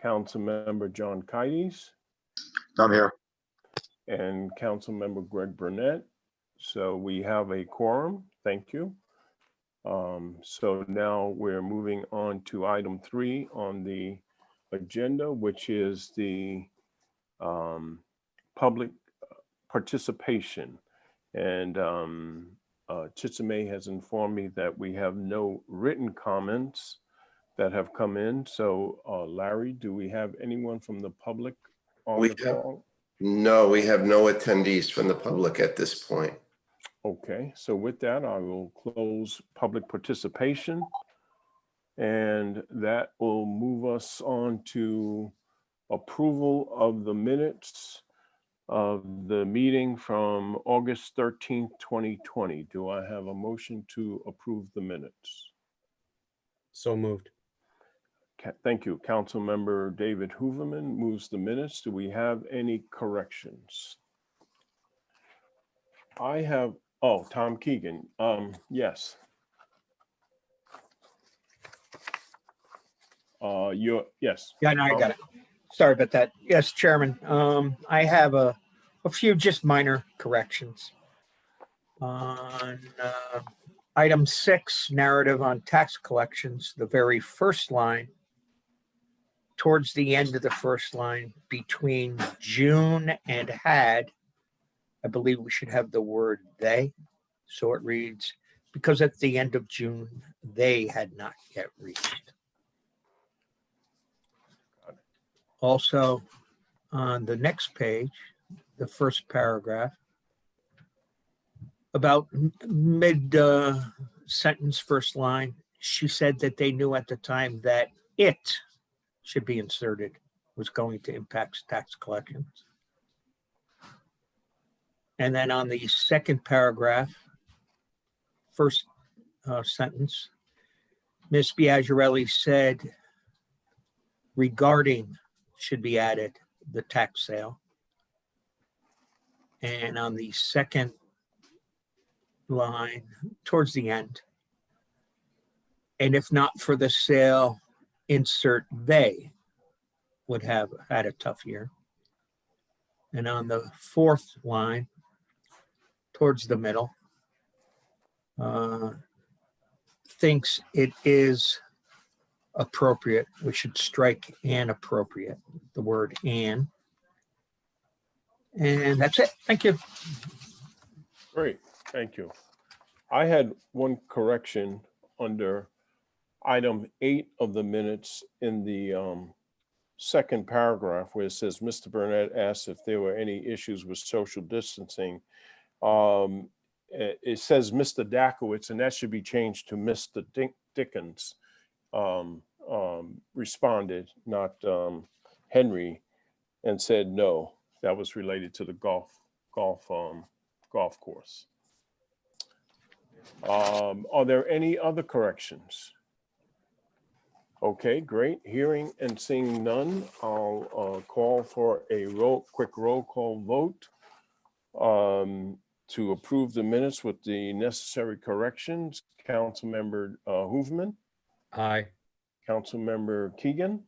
Councilmember John Kites, I'm here. and Councilmember Greg Burnett. So we have a quorum. Thank you. So now we're moving on to item 3 on the agenda, which is the public participation. And Chitsame has informed me that we have no written comments that have come in. So Larry, do we have anyone from the public on the call? No, we have no attendees from the public at this point. Okay, so with that, I will close public participation. And that will move us on to approval of the minutes of the meeting from August 13th, 2020. Do I have a motion to approve the minutes? So moved. Thank you. Councilmember David Hooverman moves the minutes. Do we have any corrections? I have, oh, Tom Keegan. Yes. Yes. Yeah, no, I got it. Sorry about that. Yes, Chairman. I have a few just minor corrections. On item 6, narrative on tax collections, the very first line, towards the end of the first line, between June and had, I believe we should have the word they. So it reads, because at the end of June, they had not yet reached. Also, on the next page, the first paragraph, about mid sentence, first line, she said that they knew at the time that it should be inserted, was going to impact tax collections. And then on the second paragraph, first sentence, Ms. Biagirelli said regarding should be added, the tax sale. And on the second line, towards the end, and if not for the sale, insert they would have had a tough year. And on the fourth line, towards the middle, thinks it is appropriate. We should strike "and" appropriate, the word "and." And that's it. Thank you. Great, thank you. I had one correction under item 8 of the minutes in the second paragraph where it says, Mr. Burnett asked if there were any issues with social distancing. It says Mr. Dakowitz, and that should be changed to Mr. Dickens. Responded, not Henry, and said no, that was related to the golf course. Are there any other corrections? Okay, great. Hearing and seeing none, I'll call for a quick roll call vote to approve the minutes with the necessary corrections. Councilmember Hooverman. Aye. Councilmember Keegan.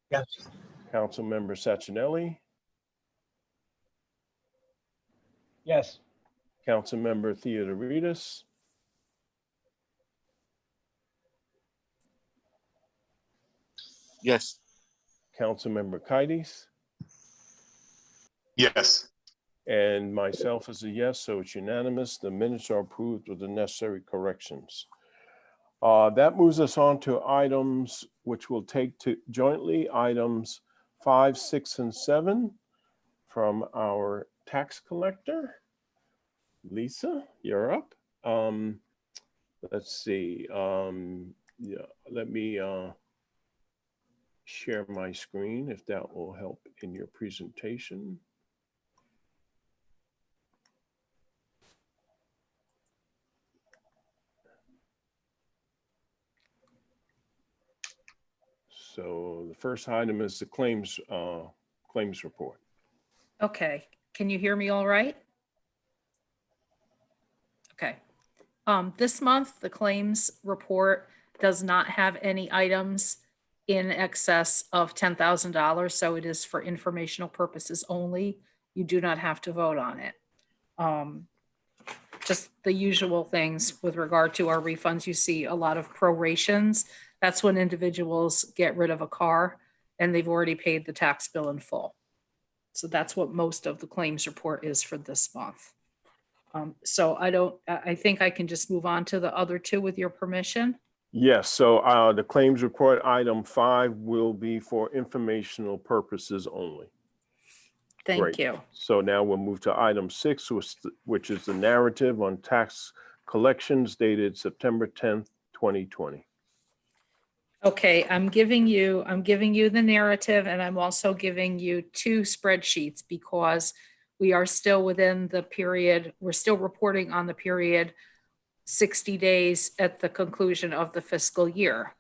Yes. Councilmember Sacchinelli. Yes. Councilmember Theodoridis. Yes. Councilmember Kites. Yes. And myself as a yes, so it's unanimous. The minutes are approved with the necessary corrections. That moves us on to items which we'll take to jointly, items 5, 6, and 7 from our tax collector. Lisa, you're up. Let's see. Yeah, let me share my screen if that will help in your presentation. So the first item is the claims report. Okay, can you hear me all right? Okay. This month, the claims report does not have any items in excess of $10,000. So it is for informational purposes only. You do not have to vote on it. Just the usual things with regard to our refunds. You see a lot of prorations. That's when individuals get rid of a car and they've already paid the tax bill in full. So that's what most of the claims report is for this month. So I think I can just move on to the other two with your permission. Yes, so the claims report, item 5 will be for informational purposes only. Thank Great. you. So now we'll move to item 6, which is the narrative on tax collections dated September 10th, 2020. Okay, I'm giving you the narrative, and I'm also giving you 2 spreadsheets because we are still within the period, we're still reporting on the period 60 days at the conclusion of the fiscal year.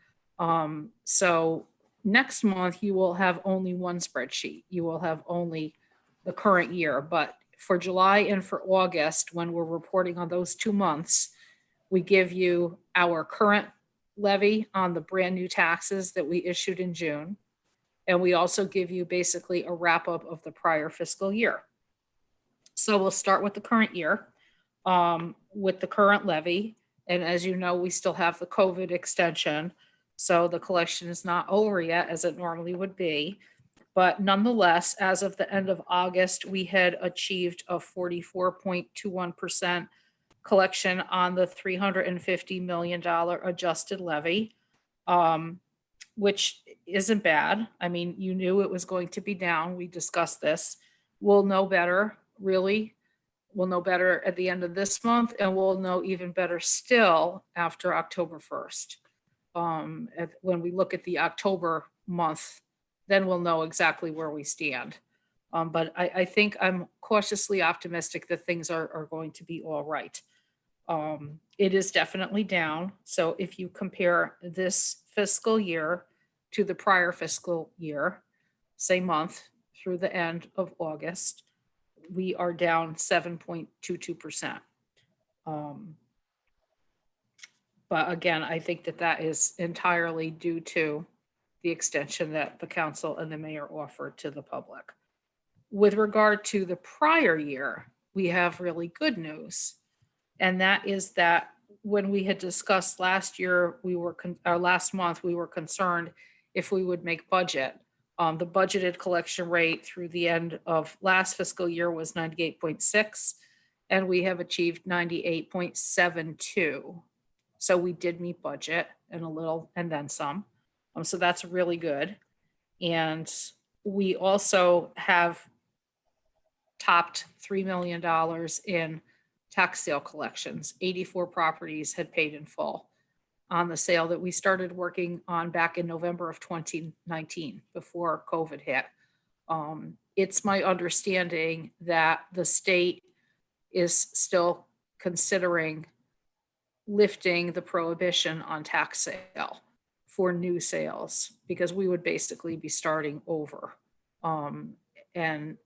So next month you will have only one spreadsheet. You will have only the current year, but for July and for August, when we're reporting on those 2 months, we give you our current levy on the brand new taxes that we issued in June. And we also give you basically a wrap up of the prior fiscal year. So we'll start with the current year, with the current levy. And as you know, we still have the COVID extension. So the collection is not over yet as it normally would be. But nonetheless, as of the end of August, we had achieved a 44.21% collection on the $350 million adjusted levy, which isn't bad. I mean, you knew it was going to be down. We discussed this. We'll know better, really. We'll know better at the end of this month, and we'll know even better still after October 1st. When we look at the October month, then we'll know exactly where we stand. But I think I'm cautiously optimistic that things are going to be all right. It is definitely down. So if you compare this fiscal year to the prior fiscal year, same month through the end of August, we are down 7.22%. But again, I think that is entirely due to the extension that the council and the mayor offered to the public. With regard to the prior year, we have really good news. And that is that when we had discussed last year, last month, we were concerned if we would make budget. The budgeted collection rate through the end of last fiscal year was 98.6, and we have achieved 98.72. So we did meet budget and a little, and then some. So that's really good. And we also have topped $3 million in tax sale collections. 84 properties had paid in full on the sale that we started working on back in November of 2019 before COVID hit. It's my understanding that the state is still considering lifting the prohibition on tax sale for new sales, because we would basically be starting over. And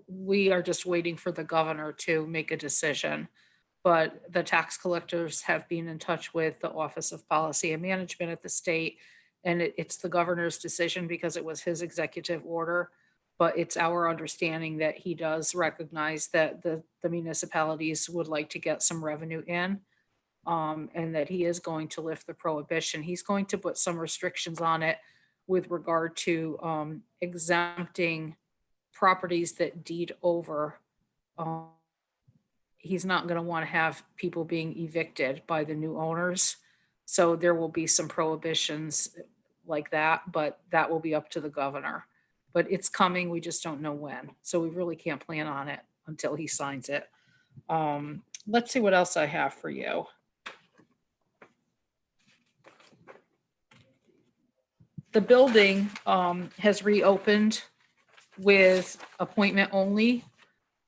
we are just waiting for the governor to make a decision. But the tax collectors have been in touch with the Office of Policy and Management at the state, and it's the governor's decision because it was his executive order. But it's our understanding that he does recognize that the municipalities would like to get some revenue in, and that he is going to lift the prohibition. He's going to put some restrictions on it with regard to exempting properties that deed over. He's not going to want to have people being evicted by the new owners. So there will be some prohibitions like that, but that will be up to the governor. But it's coming, we just don't know when. So we really can't plan on it until he signs it. Let's see what else I have for you. The building has reopened with appointment only,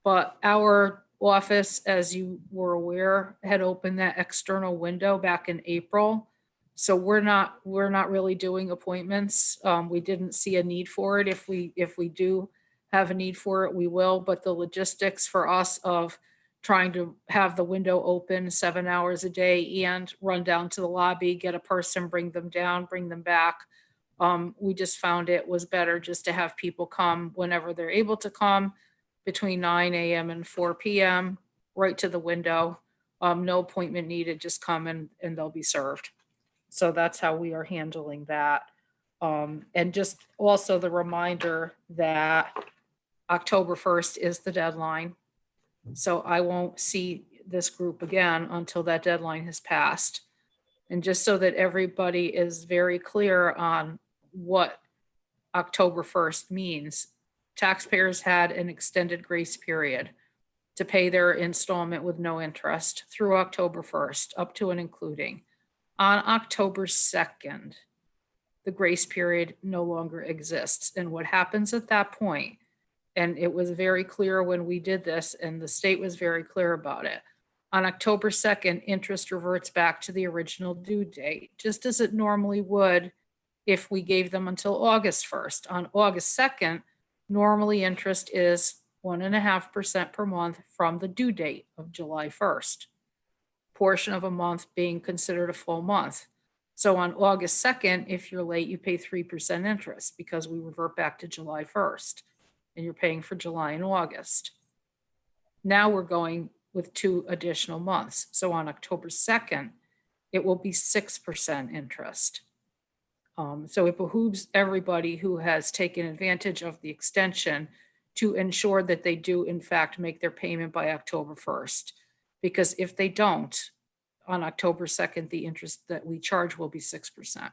but our office, as you were aware, had opened that external window back in April. So we're not really doing appointments. We didn't see a need for it. If we do have a need for it, we will. But the logistics for us of trying to have the window open 7 hours a day and run down to the lobby, get a person, bring them down, bring them back, We just found it was better just to have people come whenever they're able to come between 9 a.m. and 4 p.m. right to the window. No appointment needed, just come and they'll be served. So that's how we are handling that. And just also the reminder that October 1st is the deadline. So I won't see this group again until that deadline has passed. And just so that everybody is very clear on what October 1st means, taxpayers had an extended grace period to pay their installment with no interest through October 1st, up to and including. On October 2nd, the grace period no longer exists. And what happens at that point, and it was very clear when we did this, and the state was very clear about it, on October 2nd, interest reverts back to the original due date, just as it normally would if we gave them until August 1st. On August 2nd, normally interest is 1.5% per month from the due date of July 1st, portion of a month being considered a full month. So on August 2nd, if you're late, you pay 3% interest because we revert back to July 1st and you're paying for July and August. Now we're going with 2 additional months. So on October 2nd, it will be 6% interest. So it behooves everybody who has taken advantage of the extension to ensure that they do in fact make their payment by October 1st. Because if they don't, on October 2nd, the interest that we charge will be 6%.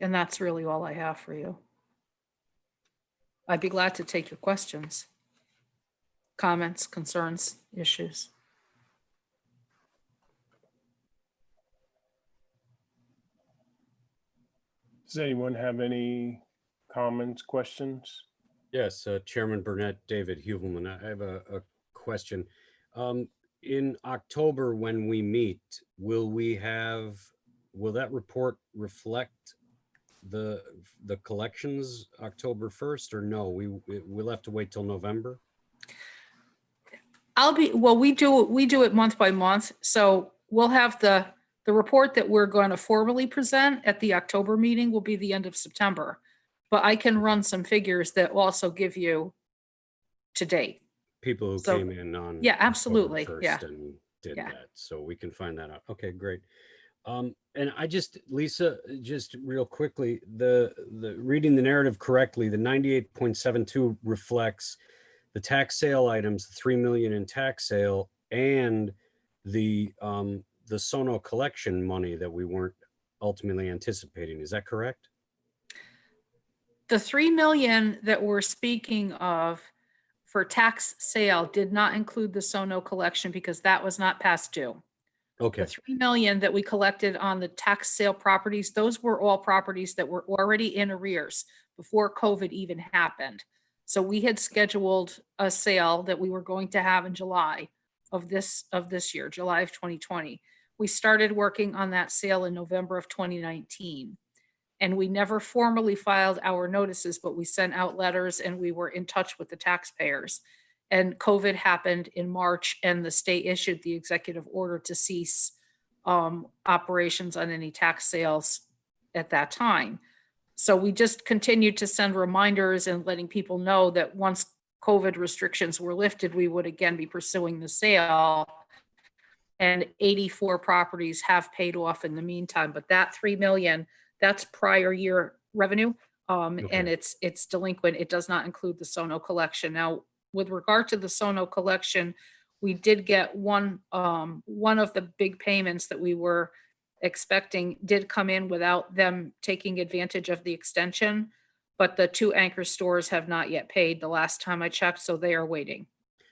And that's really all I have for you. I'd be glad to take your questions, comments, concerns, issues. Does anyone have any comments, questions? Yes, Chairman Burnett, David Huvelman, I have a question. In October, when we meet, will that report reflect the collections October 1st, or no? We'll have to wait till November? We do it month by month. So we'll have the report that we're going to formally present at the October meeting will be the end of September. But I can run some figures that also give you to date. People who So, came in on yeah, absolutely. October 1st Yeah. and did Yeah. that, so we can find that out. Okay, great. And Lisa, just real quickly, the reading the narrative correctly, the 98.72 reflects the tax sale items, the 3 million in tax sale, and the Sono collection money that we weren't ultimately anticipating. Is that correct? The 3 million that we're speaking of for tax sale did not include the Sono collection because that was not past due. Okay. The 3 million that we collected on the tax sale properties, those were all properties that were already in arrears before COVID even happened. So we had scheduled a sale that we were going to have in July of this year, July of 2020. We started working on that sale in November of 2019. And we never formally filed our notices, but we sent out letters and we were in touch with the taxpayers. And COVID happened in March and the state issued the executive order to cease operations on any tax sales at that time. So we just continued to send reminders and letting people know that once COVID restrictions were lifted, we would again be pursuing the sale. And 84 properties have paid off in the meantime, but that 3 million, that's prior year revenue. And it's delinquent. It does not include the Sono collection. Now, with regard to the Sono collection, we did get one of the big payments that we were expecting did come in without them taking advantage of the extension, but the 2 anchor stores have not yet paid the last time I checked, so they are waiting.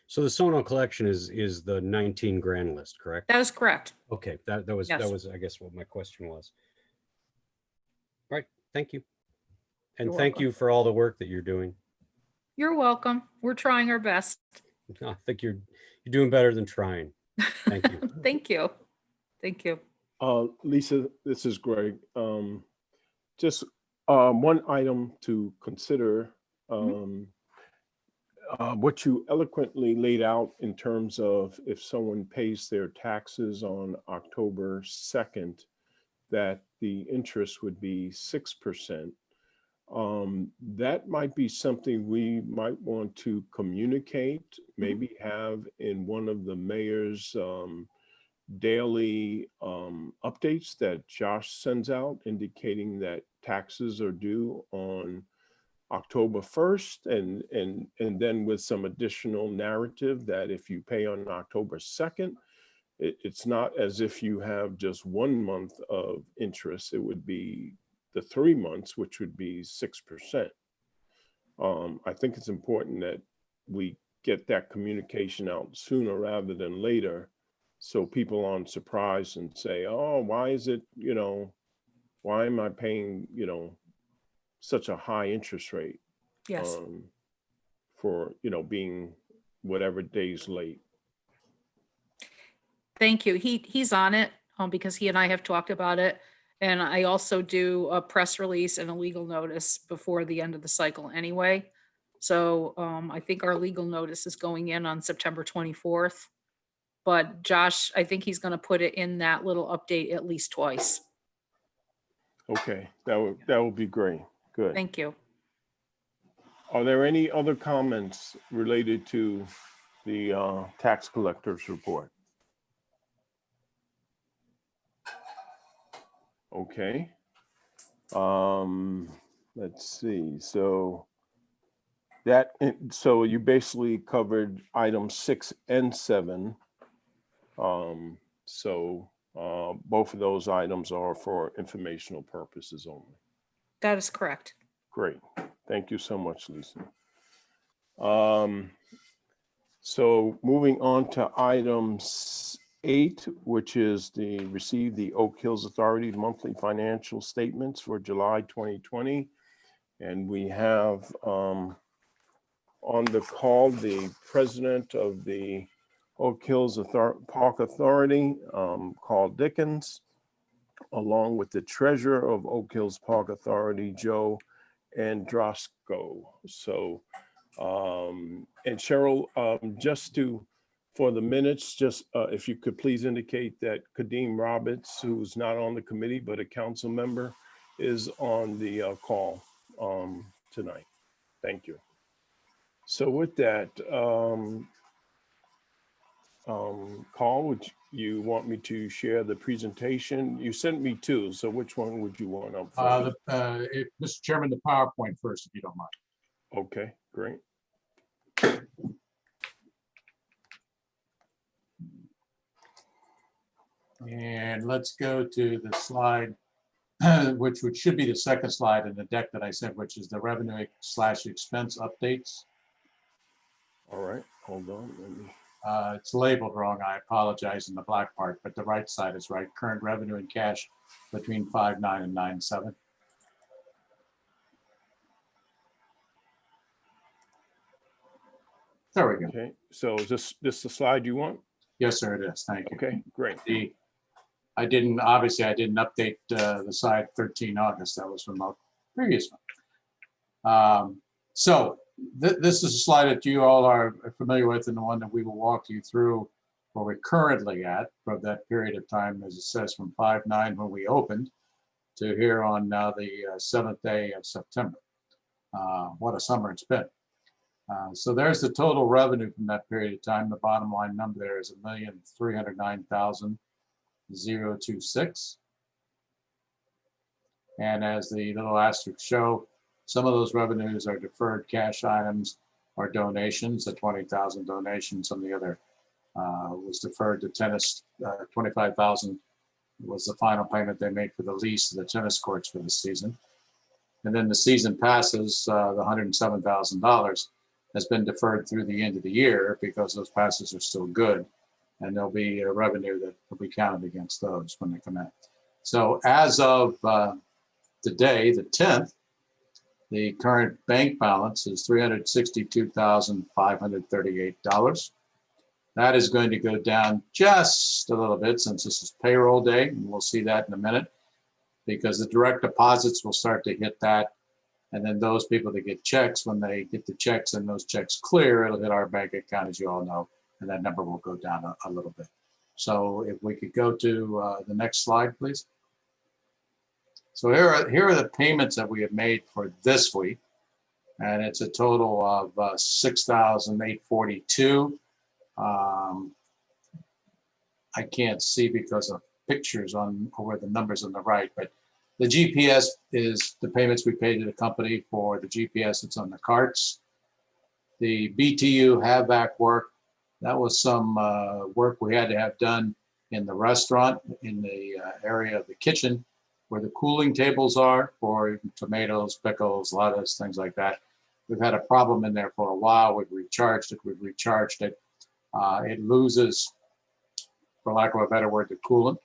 So the Sono collection is the 19 grand list, correct? That is correct. Okay, that was Yes. I guess what my question was. All right, thank you. And You're thank welcome. you for all the work that you're doing. You're welcome. We're trying our best. I think you're doing better than trying. Thank you. Thank you. Thank you. Lisa, this is Greg. Just one item to consider. what you eloquently laid out in terms of if someone pays their taxes on October 2nd, that the interest would be 6%. That might be something we might want to communicate, maybe have in one of the mayor's daily updates that Josh sends out, indicating that taxes are due on October 1st, and then with some additional narrative that if you pay on October 2nd, it's not as if you have just 1 month of interest. It would be the 3 months, which would be 6%. I think it's important that we get that communication out sooner rather than later, so people aren't surprised and say, oh, why is it, why am I paying, such a high interest rate Yes. for, being whatever days late. Thank you. He's on it because he and I have talked about it. And I also do a press release and a legal notice before the end of the cycle anyway. So I think our legal notice is going in on September 24th. But Josh, I think he's going to put it in that little update at least twice. Okay, that would be great. Good. Thank you. Are there any other comments related to the tax collector's report? Okay. Let's see. So you basically covered items 6 and 7. Both of those items are for informational purposes only. That is correct. Great. Thank you so much, Lisa. So moving on to item 8, which is receive the Oak Hills Authority monthly financial statements for July 2020. And we have on the call the president of the Oak Hills Park Authority, Carl Dickens, along with the treasurer of Oak Hills Park Authority, Joe Androsco. So, and Cheryl, for the minutes, just if you could please indicate that Kadeem Roberts, who's not on the committee, but a council member, is on the call tonight. Thank you. So with that, Carl, would you want me to share the presentation? You sent me 2, so which one would you want up first? Mr. Chairman, the PowerPoint first, if you don't mind. Okay, great. And let's go to the slide, which should be the second slide in the deck that I sent, which is the revenue/expense updates. All right, hold on. Let me. It's labeled wrong. I apologize in the black part, but the right side is right. Current revenue and cash between 5.9 and 9.7. There we go. Okay, so is this the slide you want? Yes, sir, it is. Thank you. Okay, great. I didn't update the side 13 August. That was from a previous one. This is a slide that you all are familiar with, and the one that we will walk you through where we're currently at for that period of time, as it says, from 5/9 when we opened to here on now the 7th day of September. What a summer it's been. So there's the total revenue from that period of time. The bottom line number there is $1,309,026. And as the little asterisks show, some of those revenues are deferred cash items or donations. The 20,000 donation, some of the other was deferred to tennis. 25,000 was the final payment they made for the lease of the tennis courts for the season. And then the season passes, the $107,000 has been deferred through the end of the year because those passes are still good, and there'll be a revenue that will be counted against those when they come out. So as of today, the 10th, the current bank balance is $362,538. That is going to go down just a little bit since this is payroll day, and we'll see that in a minute, because the direct deposits will start to hit that And then those people that get checks, when they get the checks and those checks clear, it'll hit our bank account, as you all know, and that number will go down a little bit. So if we could go to the next slide, please. So here are the payments that we have made for this week. And it's a total of $6,842. I can't see because of pictures on where the numbers on the right, but the GPS is the payments we paid to the company for the GPS that's on the carts. The BTU HVAC work, that was some work we had to have done in the restaurant, in the area of the kitchen where the cooling tables are for tomatoes, pickles, lettuce, things like that. We've had a problem in there for a while. We've recharged it. It loses, for lack of a better word, the coolant.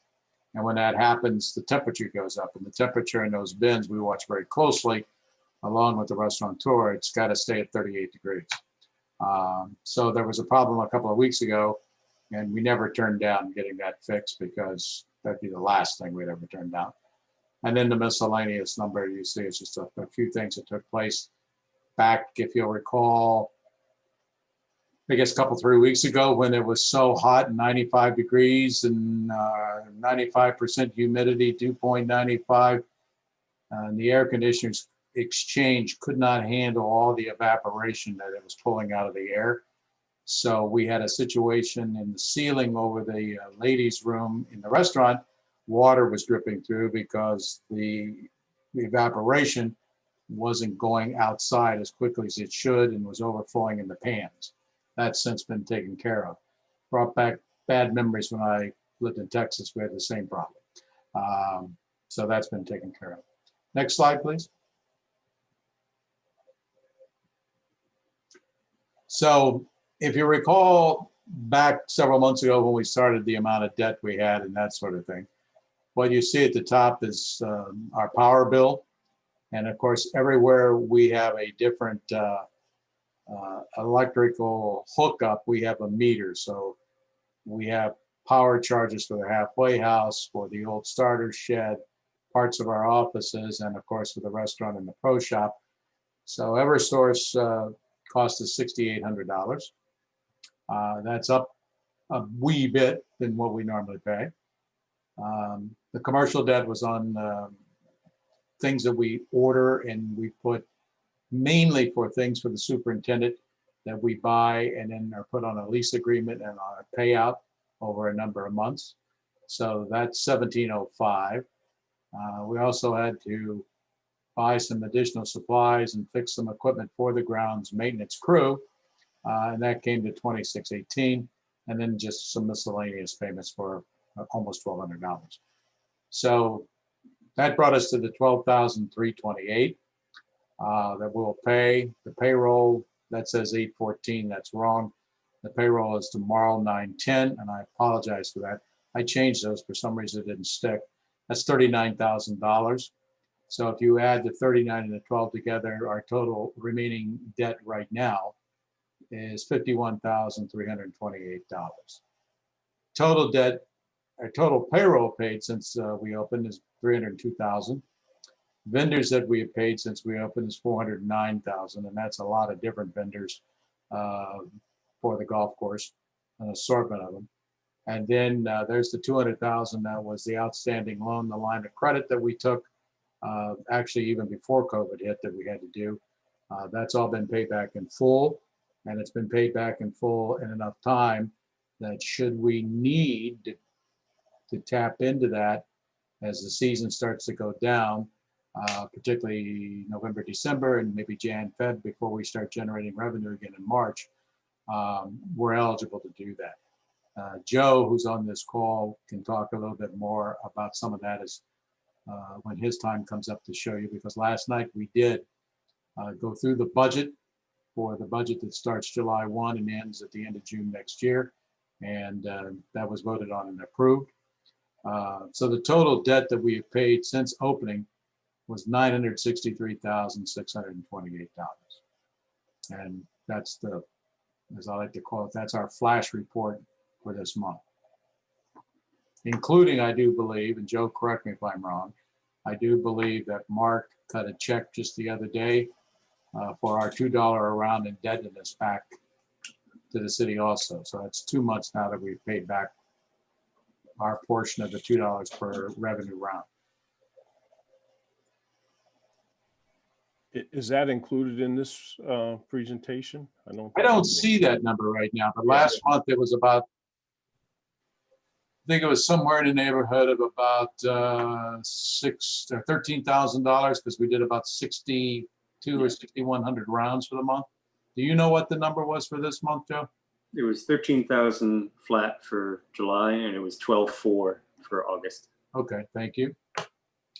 And when that happens, the temperature goes up. And the temperature in those bins, we watch very closely, along with the restaurateur, it's got to stay at 38 degrees. So there was a problem a couple of weeks ago, and we never turned down getting that fixed because that'd be the last thing we'd ever turn down. And then the miscellaneous number you see is just a few things that took place back, if you'll recall, I guess a couple, 3 weeks ago when it was so hot, 95 degrees and 95% humidity, dew point 95. And the air conditioners exchange could not handle all the evaporation that it was pulling out of the air. So we had a situation in the ceiling over the ladies' room in the restaurant. Water was dripping through because the evaporation wasn't going outside as quickly as it should and was overflowing in the pans. That's since been taken care of. Brought back bad memories when I lived in Texas. We had the same problem. So that's been taken care of. Next slide, please. So if you recall back several months ago when we started the amount of debt we had and that sort of thing, what you see at the top is our power bill. And of course, everywhere we have a different electrical hookup, we have a meter. So we have power charges for the halfway house, for the old starter shed, parts of our offices, and of course for the restaurant and the pro shop. So Eversource cost us $6,800. That's up a wee bit than what we normally pay. The commercial debt was on things that we order, and we put mainly for things for the superintendent that we buy and then are put on a lease agreement and on a payout over a number of months. So that's $1,705. We also had to buy some additional supplies and fix some equipment for the grounds maintenance crew. And that came to $2,618, and then just some miscellaneous payments for almost $1,200. So that brought us to the $12,328 that we'll pay. The payroll, that says 8/14, that's wrong. The payroll is tomorrow, 9/10, and I apologize for that. I changed those, for some reason it didn't stick. That's $39,000. So if you add the 39 and the 12 together, our total remaining debt right now is $51,328. Total debt, our total payroll paid since we opened is $302,000. Vendors that we have paid since we opened is $409,000, and that's a lot of different vendors for the golf course, an assortment of them. And then there's the $200,000 that was the outstanding loan, the line of credit that we took, actually even before COVID hit, that we had to do. That's all been paid back in full, and it's been paid back in full in enough time that should we need to tap into that as the season starts to go down, particularly November, December, and maybe Jan, Feb, before we start generating revenue again in March, we're eligible to do that. Joe, who's on this call, can talk a little bit more about some of that as when his time comes up to show you, because last night we did go through the budget for the budget that starts July 1 and ends at the end of June next year. And that was voted on and approved. So the total debt that we have paid since opening was $963,628. And that's the, as I like to call it, that's our flash report for this month. Including, I do believe, and Joe, correct me if I'm wrong, I do believe that Mark cut a check just the other day for our $2 a round indebtedness back to the city also. So that's 2 months now that we've paid back our portion of the $2 per revenue round. Is that included in this presentation? I don't see that number right now, but last month it was about, I think it was somewhere in the neighborhood of about $13,000 because we did about 62 or 6,100 rounds for the month. Do you know what the number was for this month, Joe? It was 13,000 flat for July, and it was 12,400 for August. Okay, thank you.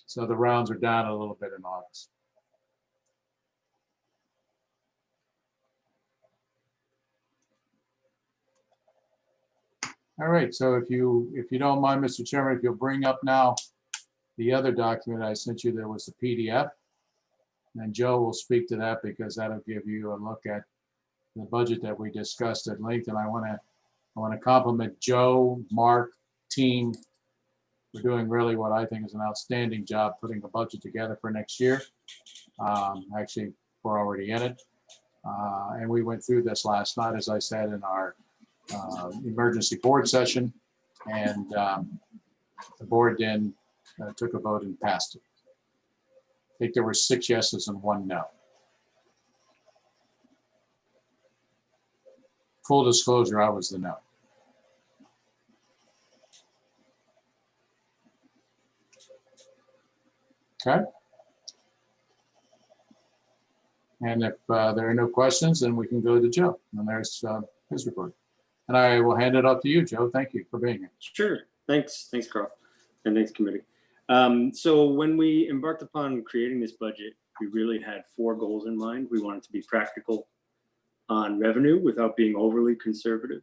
So the rounds are down a little bit in August. All right, so if you don't mind, Mr. Chairman, if you'll bring up now the other document I sent you, there was the PDF. And Joe will speak to that because that'll give you a look at the budget that we discussed at length. And I want to compliment Joe, Mark, team for doing really what I think is an outstanding job putting the budget together for next year. Actually, we're already in it. And we went through this last night, as I said, in our emergency board session. And the board then took a vote and passed it. I think there were 6 yeses and 1 no. Full disclosure, I was the no. Okay. And if there are no questions, then we can go to Joe. And there's his report. And I will hand it off to you, Joe. Thank you for being here. Sure. Thanks, Carl, and thanks, committee. So when we embarked upon creating this budget, we really had 4 goals in mind. We wanted to be practical on revenue without being overly conservative.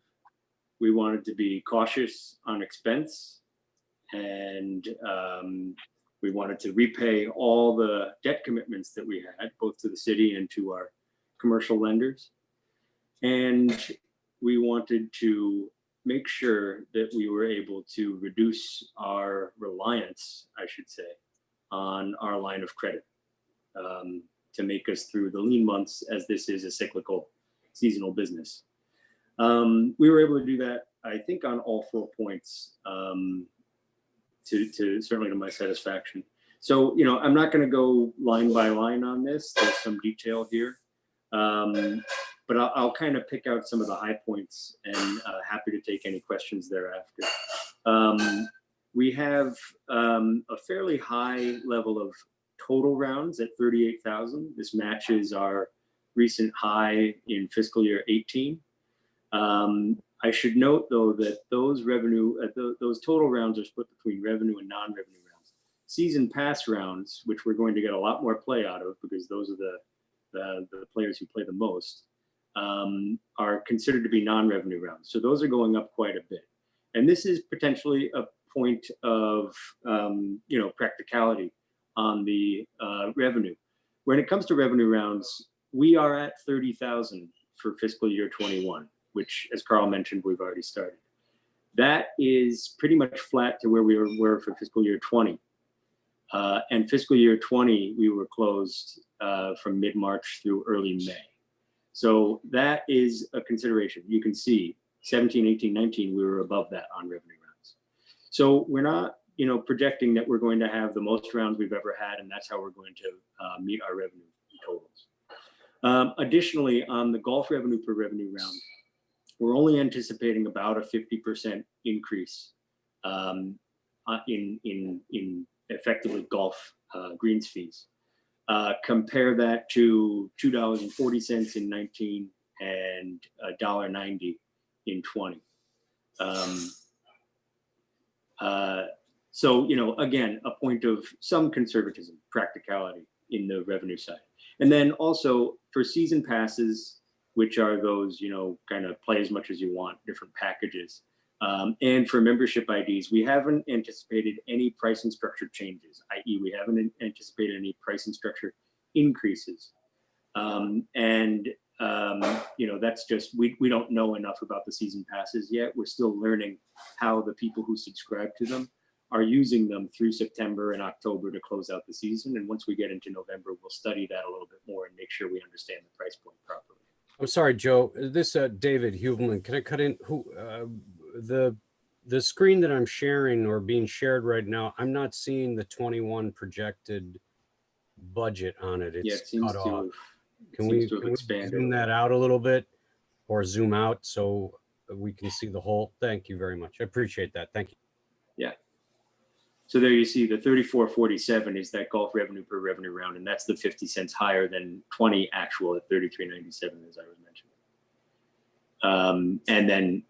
We wanted to be cautious on expense, and we wanted to repay all the debt commitments that we had, both to the city and to our commercial lenders. And we wanted to make sure that we were able to reduce our reliance, I should say, on our line of credit to make us through the lean months, as this is a cyclical seasonal business. We were able to do that, I think, on all 4 points, to certainly to my satisfaction. So, you know, I'm not going to go line by line on this. There's some detail here. But I'll kind of pick out some of the high points, and happy to take any questions thereafter. We have a fairly high level of total rounds at 38,000. This matches our recent high in fiscal year 18. I should note, though, that those those total rounds are split between revenue and non-revenue rounds. Season pass rounds, which we're going to get a lot more play out of because those are the players who play the most, are considered to be non-revenue rounds. So those are going up quite a bit. And this is potentially a point of practicality on the revenue. When it comes to revenue rounds, we are at 30,000 for fiscal year 21, which, as Carl mentioned, we've already started. That is pretty much flat to where we were for fiscal year 20. And fiscal year 20, we were closed from mid-March through early May. So that is a consideration. You can see 17, 18, 19, we were above that on revenue rounds. So we're not, projecting that we're going to have the most rounds we've ever had, and that's how we're going to meet our revenue totals. Additionally, on the golf revenue per revenue round, we're only anticipating about a 50% increase in effectively golf greens fees. Compare that to $2.40 in 19 and $1.90 in 20. So, again, a point of some conservatism, practicality in the revenue side. And then also for season passes, which are those, kind of play as much as you want, different packages. And for membership IDs, we haven't anticipated any pricing structure changes, i.e. we haven't anticipated any pricing structure increases. That's just, we don't know enough about the season passes yet. We're still learning how the people who subscribe to them are using them through September and October to close out the season. And once we get into November, we'll study that a little bit more and make sure we understand the price point properly. I'm sorry, Joe. This David Huebelman. Can I cut in? Who the screen that I'm sharing or being shared right now? I'm not seeing the 21 projected budget on it. Yeah, It's it seems cut to off. have, Can seems we, to have can we expanded. zoom that out a little bit, or zoom out so we can see the whole? Thank you very much. I appreciate that. Thank you. Yeah. So there you see the 3447 is that golf revenue per revenue round, and that's the 50 cents higher than 20 actual at 3397, as I was mentioning. And then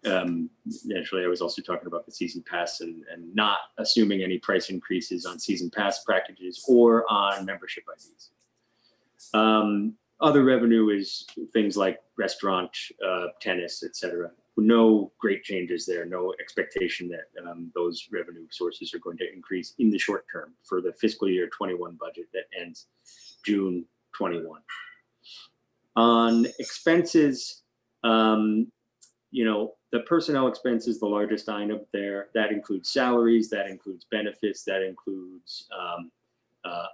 naturally, I was also talking about the season pass and not assuming any price increases on season pass packages or on membership IDs. Other revenue is things like restaurant, tennis, etc. No great changes there. No expectation that those revenue sources are going to increase in the short term for the fiscal year 21 budget that ends June 21. On expenses, you know, the personnel expense is the largest item there. That includes salaries, that includes benefits, that includes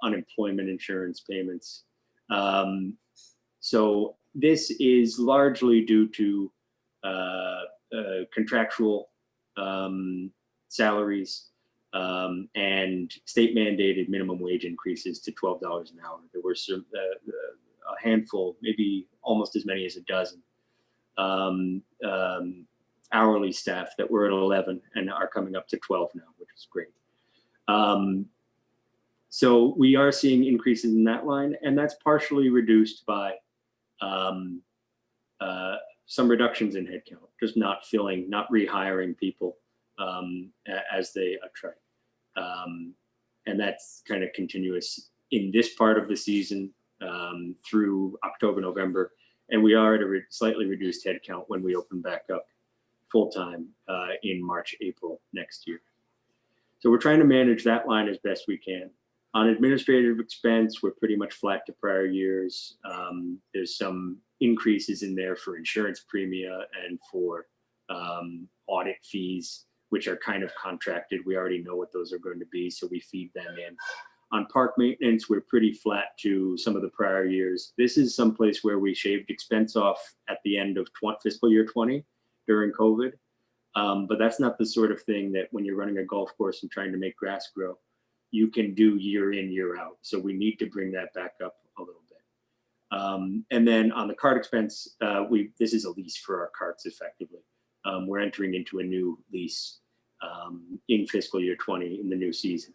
unemployment insurance payments. So this is largely due to contractual salaries and state mandated minimum wage increases to $12 an hour. There were some, a handful, maybe almost as many as a dozen hourly staff that were at 11 and are coming up to 12 now, which is great. So we are seeing increases in that line, and that's partially reduced by some reductions in headcount, just not filling, not rehiring people as they attract. And that's kind of continuous in this part of the season through October, November. And we are at a slightly reduced headcount when we open back up full-time in March, April next year. So we're trying to manage that line as best we can. On administrative expense, we're pretty much flat to prior years. There's some increases in there for insurance premia and for audit fees, which are kind of contracted. We already know what those are going to be, so we feed them in. On park maintenance, we're pretty flat to some of the prior years. This is someplace where we shaved expense off at the end of fiscal year 20 during COVID. But that's not the sort of thing that when you're running a golf course and trying to make grass grow, you can do year in, year out. So we need to bring that back up a little bit. And then on the cart expense, this is a lease for our carts effectively. We're entering into a new lease in fiscal year 20 in the new season.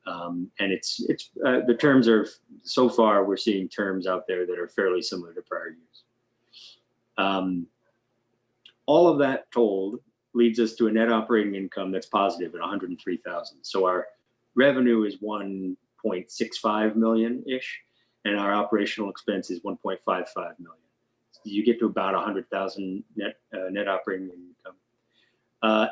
And it's the terms are, so far we're seeing terms out there that are fairly similar to prior years. All of that told leads us to a net operating income that's positive at 103,000. So our revenue is 1.65 million-ish, and our operational expense is 1.55 million. You get to about 100,000 net operating income.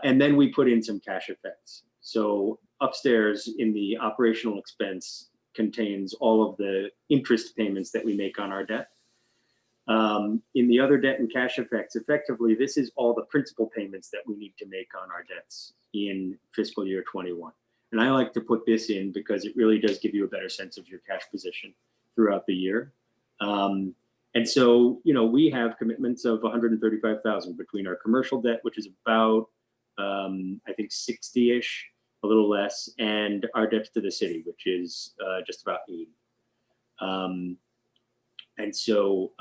And then we put in some cash effects. So upstairs in the operational expense contains all of the interest payments that we make on our debt. In the other debt and cash effects, effectively, this is all the principal payments that we need to make on our debts in fiscal year 21. And I like to put this in because it really does give you a better sense of your cash position throughout the year. And so, you know, we have commitments of 135,000 between our commercial debt, which is about, I think 60-ish, a little less, and our debts to the city, which is just about 80. And so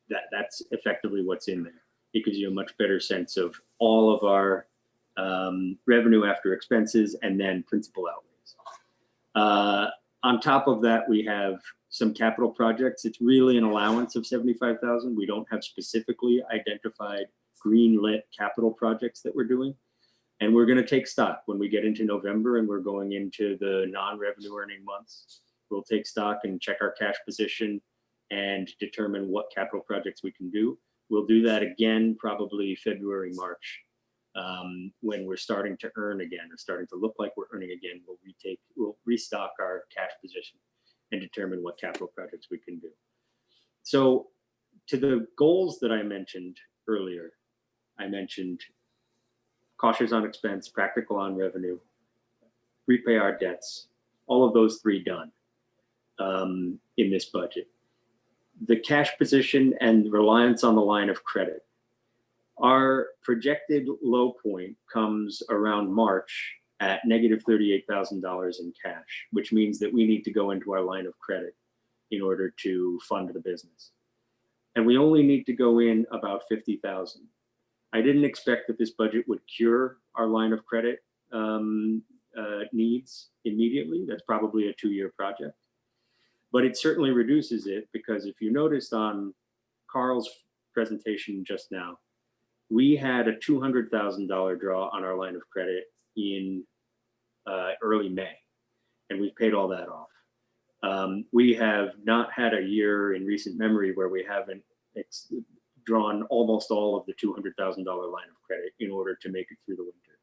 that's effectively what's in there. It gives you a much better sense of all of our revenue after expenses and then principal outlays. On top of that, we have some capital projects. It's really an allowance of 75,000. We don't have specifically identified green-lit capital projects that we're doing. And we're going to take stock when we get into November and we're going into the non-revenue earning months. We'll take stock and check our cash position and determine what capital projects we can do. We'll do that again, probably February, March, when we're starting to earn again or starting to look like we're earning again. We'll restock our cash position and determine what capital projects we can do. So to the goals that I mentioned earlier, I mentioned cautious on expense, practical on revenue, repay our debts. All of those three done in this budget. The cash position and reliance on the line of credit. Our projected low point comes around March at negative $38,000 in cash, which means that we need to go into our line of credit in order to fund the business. And we only need to go in about 50,000. I didn't expect that this budget would cure our line of credit needs immediately. That's probably a 2-year project. But it certainly reduces it, because if you noticed on Carl's presentation just now, we had a $200,000 draw on our line of credit in early May, and we've paid all that off. We have not had a year in recent memory where we haven't drawn almost all of the $200,000 line of credit in order to make it through the winter.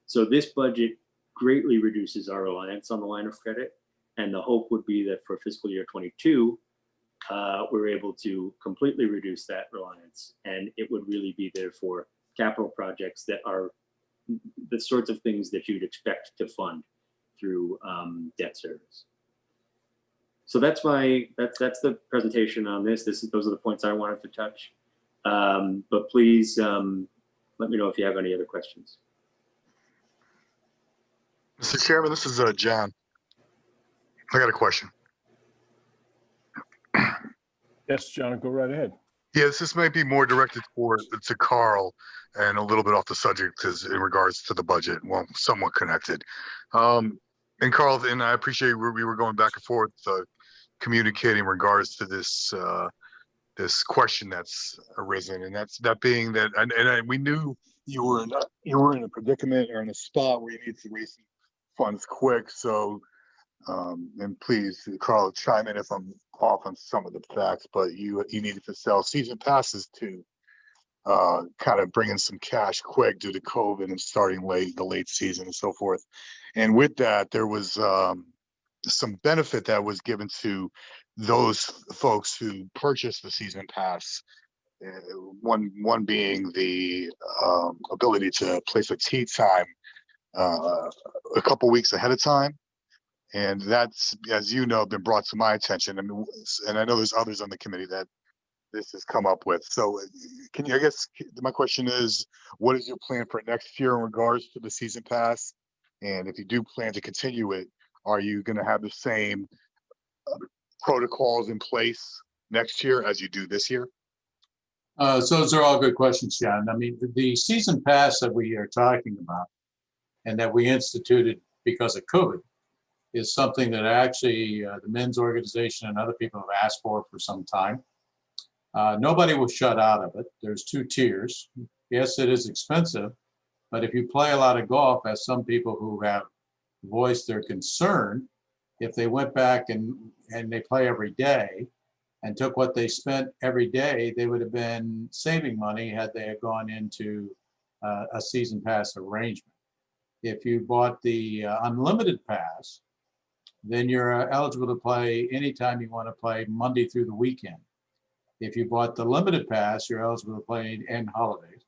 So this budget greatly reduces our reliance on the line of credit, and the hope would be that for fiscal year 22, we're able to completely reduce that reliance, and it would really be there for capital projects that are the sorts of things that you'd expect to fund through debt service. So that's the presentation on this. Those are the points I wanted to touch. But please let me know if you have any other questions. Mr. Chairman, this is John. I got a question. Yes, John, go right ahead. Yes, this might be more directed to Carl and a little bit off the subject in regards to the budget, well, somewhat connected. And Carl, and I appreciate we were going back and forth communicating in regards to this this question that's arisen, and that being that, and we knew you were in a predicament or in a spot where you need to raise some funds quick. So, and please, Carl, chime in if I'm off on some of the facts, but you needed to sell season passes to kind of bring in some cash quick due to COVID and starting the late season and so forth. And with that, there was some benefit that was given to those folks who purchased the season pass. One being the ability to place a tee time a couple weeks ahead of time. And that's, as you know, been brought to my attention. I mean, and I know there's others on the committee that this has come up with. So can you, I guess my question is, what is your plan for next year in regards to the season pass? And if you do plan to continue it, are you going to have the same protocols in place next year as you do this year? So those are all good questions, John. I mean, the season pass that we are talking about and that we instituted because of COVID is something that actually the men's organization and other people have asked for some time. Nobody was shut out of it. There's 2 tiers. Yes, it is expensive, but if you play a lot of golf, as some people who have voiced their concern, if they went back and they play every day and took what they spent every day, they would have been saving money had they had gone into a season pass arrangement. If you bought the unlimited pass, then you're eligible to play anytime you want to play, Monday through the weekend. If you bought the limited pass, you're eligible to play in holidays.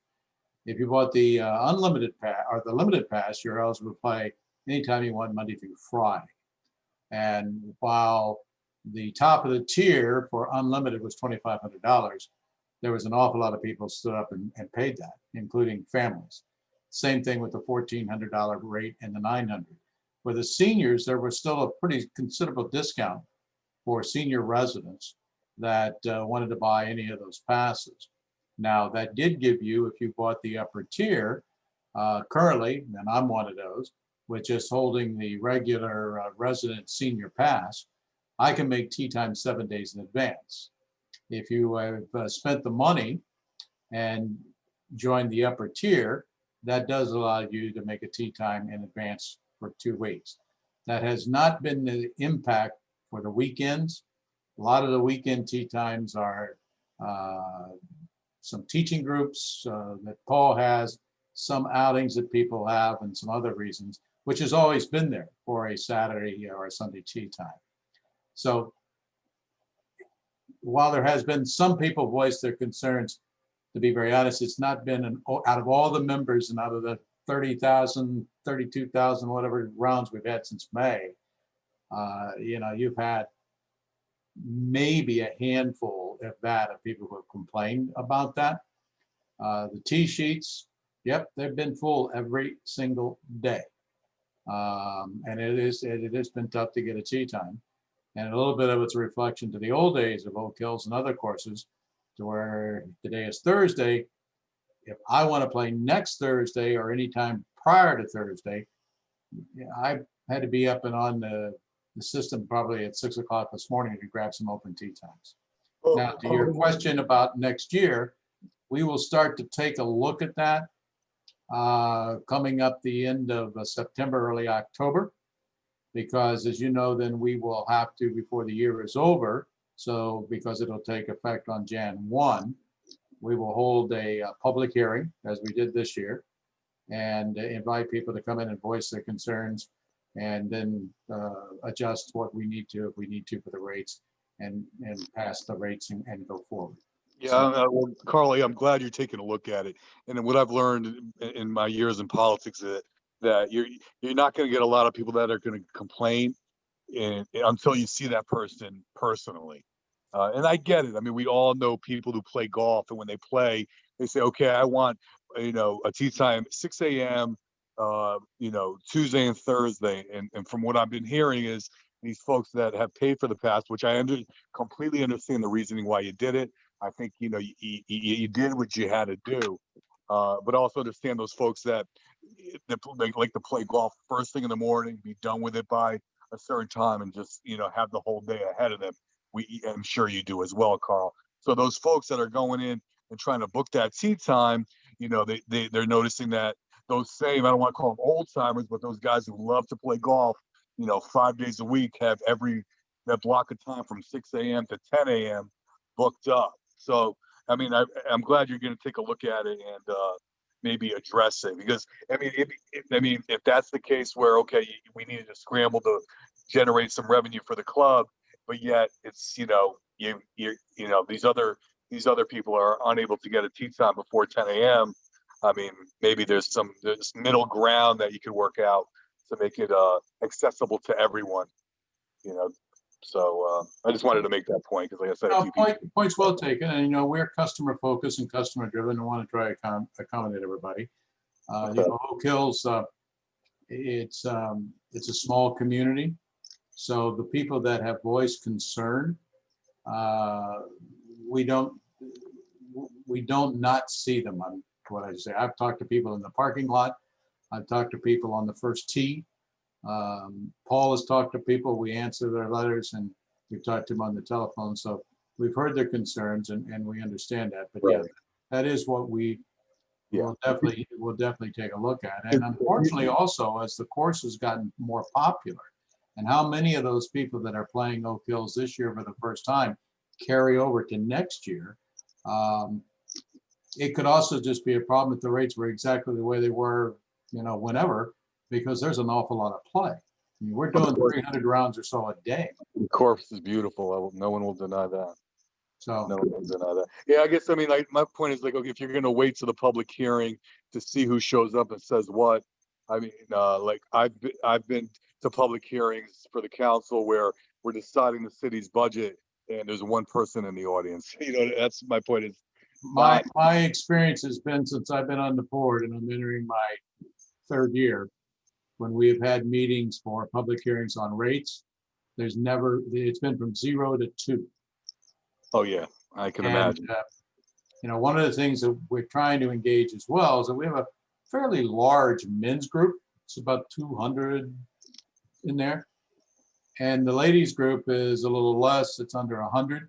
If you bought the unlimited pass or the limited pass, you're eligible to play anytime you want, Monday through Friday. And while the top of the tier for unlimited was $2,500, there was an awful lot of people stood up and paid that, including families. Same thing with the $1,400 rate and the $900. For the seniors, there was still a pretty considerable discount for senior residents that wanted to buy any of those passes. Now, that did give you, if you bought the upper tier, currently, and I'm one of those, with just holding the regular resident senior pass, I can make tee time 7 days in advance. If you have spent the money and joined the upper tier, that does allow you to make a tee time in advance for 2 weeks. That has not been the impact for the weekends. A lot of the weekend tee times are some teaching groups that Paul has, some outings that people have, and some other reasons, which has always been there for a Saturday or a Sunday tee time. So while there has been some people voice their concerns, to be very honest, it's not been out of all the members and out of the 30,000, 32,000, whatever rounds we've had since May, you know, you've had maybe a handful, if that, of people who have complained about that. The tee sheets, yep, they've been full every single day. And it has been tough to get a tee time. And a little bit of it's a reflection to the old days of Oak Hills and other courses, to where today is Thursday. If I want to play next Thursday or anytime prior to Thursday, I had to be up and on the system probably at 6 o'clock this morning to grab some open tee times. Now, to your question about next year, we will start to take a look at that coming up the end of September, early October, because as you know, then we will have to, before the year is over, so because it'll take effect on Jan 1, we will hold a public hearing, as we did this year, and invite people to come in and voice their concerns, and then adjust what we need to, if we need to, for the rates, and pass the rates and go forward. Yeah, well, Carly, I'm glad you're taking a look at it. And what I've learned in my years in politics is that you're not going to get a lot of people that are going to complain until you see that person personally. And I get it. I mean, we all know people who play golf, and when they play, they say, okay, I want, a tee time 6 a.m., Tuesday and Thursday. And from what I've been hearing is these folks that have paid for the pass, which I completely understand the reasoning why you did it. I think, you did what you had to do, but also understand those folks that like to play golf first thing in the morning, be done with it by a certain time, and just, have the whole day ahead of them. I'm sure you do as well, Carl. So those folks that are going in and trying to book that tee time, they're noticing that those same, I don't want to call them old timers, but those guys who love to play golf, 5 days a week, have that block of time from 6 a.m. to 10 a.m. booked up. So, I mean, I'm glad you're going to take a look at it and maybe address it, because if that's the case where, okay, we needed to scramble to generate some revenue for the club, but yet it's, these other people are unable to get a tee time before 10 a.m. I mean, maybe there's middle ground that you could work out to make it accessible to everyone, So I just wanted to make that point, because, like I said, Point's well taken, and we're customer focused and customer driven, and want to try to accommodate everybody. Oak Hills, it's a small community, so the people that have voiced concern, we don't not see them on what I say. I've talked to people in the parking lot. I've talked to people on the first tee. Paul has talked to people. We answer their letters, and we've talked to them on the telephone. So we've heard their concerns, and we understand that. But yeah, that is what we will definitely take a look at. And unfortunately, also, as the course has gotten more popular, and how many of those people that are playing Oak Hills this year for the first time carry over to next year, it could also just be a problem if the rates were exactly the way they were, whenever, because there's an awful lot of play. I mean, we're doing 300 rounds or so a day. the course is beautiful. No one will deny that. So No one will deny that. Yeah, I guess, my point is, okay, if you're going to wait to the public hearing to see who shows up and says what, I've been to public hearings for the council where we're deciding the city's budget, and there's one person in the audience. That's my point. Is my experience has been, since I've been on the board, and I'm entering my third year, when we have had meetings for public hearings on rates, it's been from 0 to 2. Oh yeah, I can imagine. One of the things that we're trying to engage as well is that we have a fairly large men's group. It's about 200 in there. And the ladies group is a little less, it's under 100.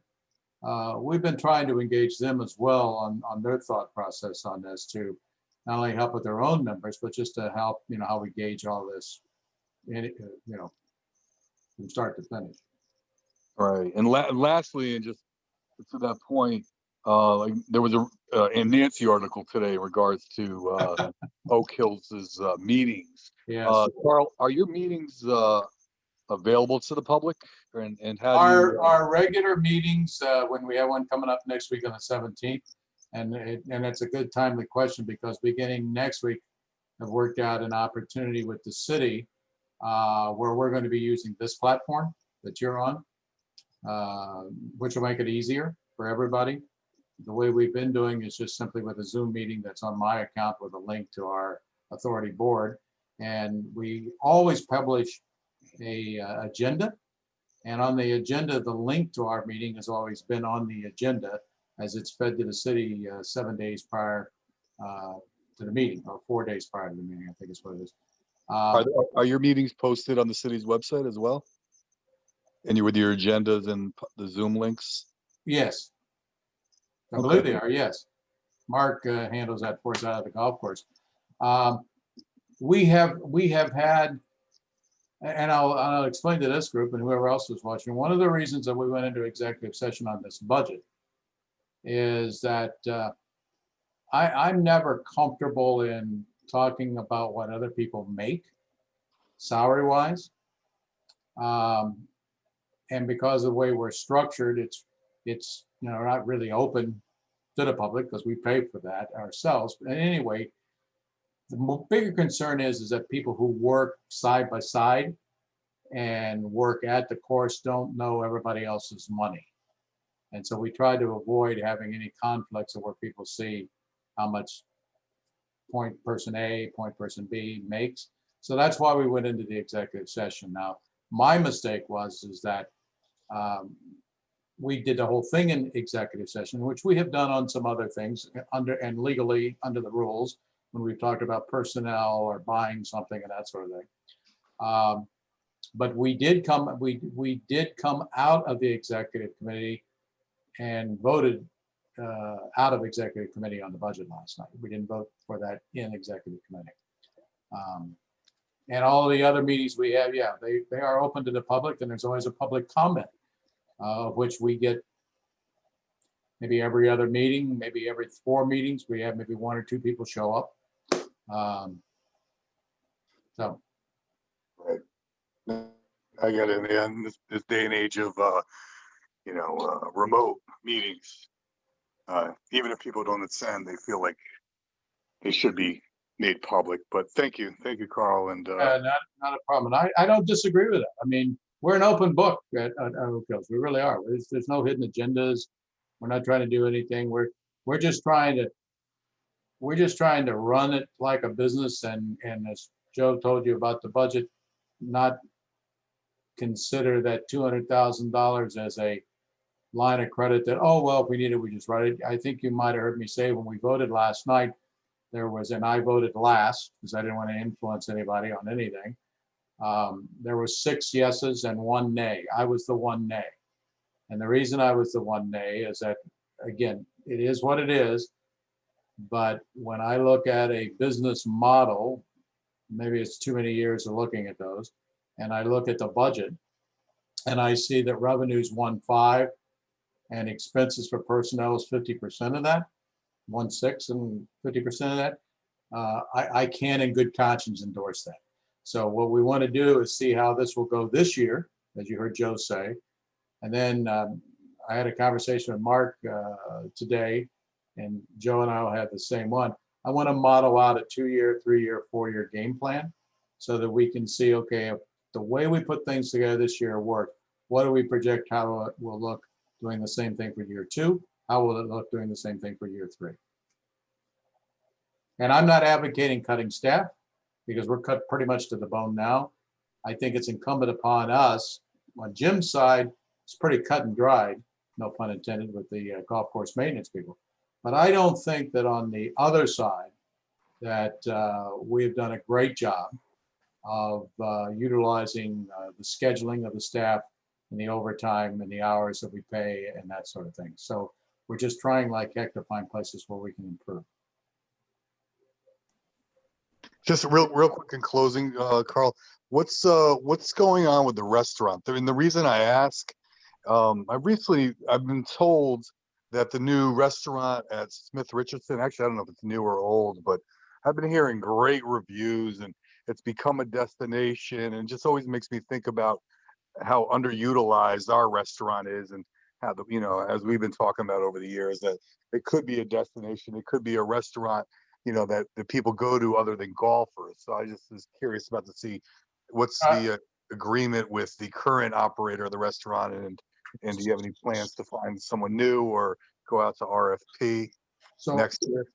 We've been trying to engage them as well on their thought process on this, to not only help with their own numbers, but just to help, how we gauge all this, from start to finish. Right. And lastly, and just to that point, there was a Nancy article today in regards to Oak Hills' meetings. Yes. Carl, are your meetings available to the public? And how our regular meetings, when we have one coming up next week on the 17th, and it's a good timely question, because beginning next week, have worked out an opportunity with the city where we're going to be using this platform that you're on, which will make it easier for everybody. The way we've been doing is just simply with a Zoom meeting that's on my account with a link to our authority board. And we always publish a agenda. And on the agenda, the link to our meeting has always been on the agenda as it's fed to the city 7 days prior to the meeting, or 4 days prior to the meeting, I think is what it is. Are your meetings posted on the city's website as well? And with your agendas and the Zoom links? Yes. I believe they are, yes. Mark handles that for us out of the golf course. We have had, and I'll explain to this group and whoever else was watching, one of the reasons that we went into executive session on this budget is that I'm never comfortable in talking about what other people make salary-wise. And because of the way we're structured, it's not really open to the public because we pay for that ourselves. But anyway, the bigger concern is that people who work side by side and work at the course don't know everybody else's money. And so we try to avoid having any conflicts of where people see how much point person A, point person B makes. So that's why we went into the executive session. Now, my mistake is that we did the whole thing in executive session, which we have done on some other things legally under the rules when we've talked about personnel or buying something and that sort of thing. But we did come out of the executive committee and voted out of executive committee on the budget last night. We didn't vote for that in executive committee. And all of the other meetings we have, yeah, they are open to the public, and there's always a public comment, which we get maybe every other meeting, maybe every 4 meetings, we have maybe 1 or 2 people show up. So. Right. I get it, man. This day and age of, remote meetings, even if people don't attend, they feel like they should be made public. But thank you, Carl. And not a problem. I don't disagree with that. I mean, we're an open book at Oak Hills. We really are. There's no hidden agendas. We're not trying to do anything. We're just trying to run it like a business. And as Joe told you about the budget, not consider that $200,000 as a line of credit that, oh, well, if we need it, we just write it. I think you might have heard me say when we voted last night, and I voted last because I didn't want to influence anybody on anything. There were 6 yeses and 1 nay. I was the 1 nay. And the reason I was the 1 nay is that, again, it is what it is. But when I look at a business model, maybe it's too many years of looking at those, and I look at the budget and I see that revenue's 1.5 and expenses for personnel is 50% of that, 1.6 and 50% of that. I can in good conscience endorse that. So what we want to do is see how this will go this year, as you heard Joe say. And then I had a conversation with Mark today, and Joe and I will have the same one. I want to model out a 2-year, 3-year, 4-year game plan so that we can see, okay, if the way we put things together this year work, what do we project how it will look doing the same thing for year 2? How will it look doing the same thing for year 3? And I'm not advocating cutting staff because we're cut pretty much to the bone now. I think it's incumbent upon us. On Jim's side, it's pretty cut and dried, no pun intended, with the golf course maintenance people. But I don't think that on the other side that we've done a great job of utilizing the scheduling of the staff and the overtime and the hours that we pay and that sort of thing. So we're just trying like heck to find places where we can improve. just real quick in closing, Carl, what's going on with the restaurant? And the reason I ask, I've been told that the new restaurant at Smith Richardson, actually, I don't know if it's new or old, but I've been hearing great reviews and it's become a destination, and just always makes me think about how underutilized our restaurant is, and how as we've been talking about over the years, that it could be a destination, it could be a restaurant, that people go to other than golfers. So I just was curious about to see what's Uh, the agreement with the current operator of the restaurant, and do you have any plans to find someone new or go out to RFP So next year?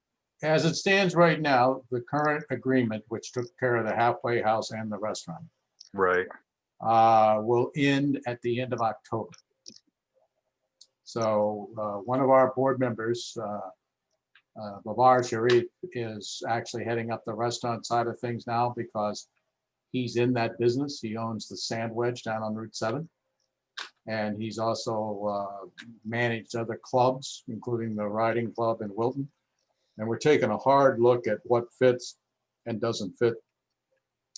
as it stands right now, the current agreement, which took care of the halfway house and the restaurant, Right. will end at the end of October. So one of our board members, Babar Sharif, is actually heading up the restaurant side of things now because he's in that business. He owns the Sand Wedge down on Route 7. And he's also managed other clubs, including the Riding Club in Wilton. And we're taking a hard look at what fits and doesn't fit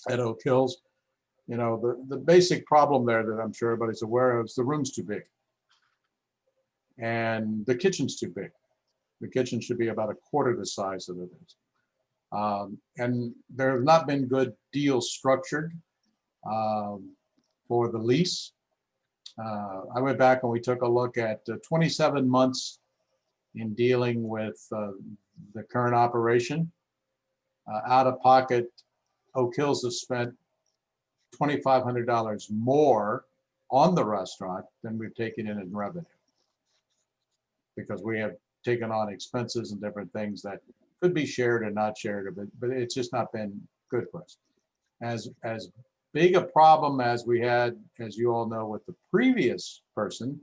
at Oak Hills. The basic problem there that I'm sure everybody's aware of is the room's too big. And the kitchen's too big. The kitchen should be about a quarter the size that it is. And there have not been good deals structured for the lease. I went back and we took a look at 27 months in dealing with the current operation. Out of pocket, Oak Hills has spent $2,500 more on the restaurant than we've taken in revenue, because we have taken on expenses and different things that could be shared or not shared, but it's just not been good for us. As big a problem as we had, as you all know, with the previous person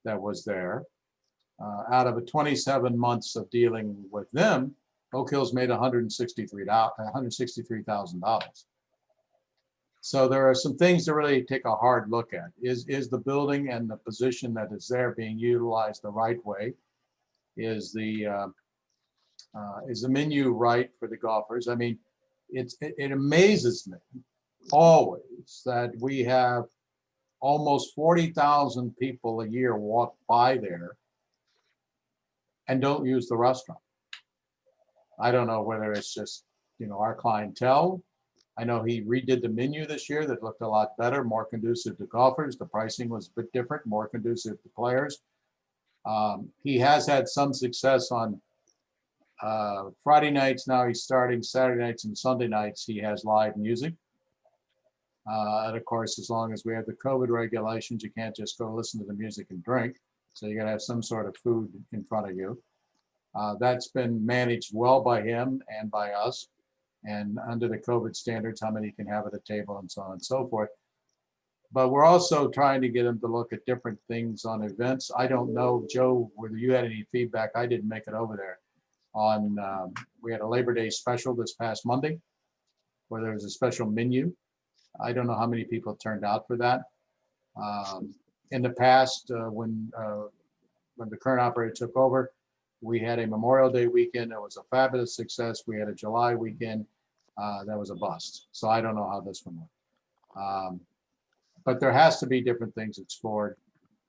that was there, out of 27 months of dealing with them, Oak Hills made $163,000. So there are some things to really take a hard look at. Is the building and the position that is there being utilized the right way? Is the menu right for the golfers? I mean, it amazes me always that we have almost 40,000 people a year walk by there and don't use the restaurant. I don't know whether it's just, our clientele. I know he redid the menu this year that looked a lot better, more conducive to golfers. The pricing was a bit different, more conducive to players. He has had some success on Friday nights. Now he's starting Saturday nights and Sunday nights. He has live music. And of course, as long as we have the COVID regulations, you can't just go listen to the music and drink. So you got to have some sort of food in front of you. That's been managed well by him and by us. And under the COVID standards, how many you can have at a table and so on and so forth. But we're also trying to get him to look at different things on events. I don't know, Joe, whether you had any feedback. I didn't make it over there. We had a Labor Day special this past Monday where there was a special menu. I don't know how many people turned out for that. In the past, when the current operator took over, we had a Memorial Day weekend that was a fabulous success. We had a July weekend that was a bust. So I don't know how this one went. But there has to be different things explored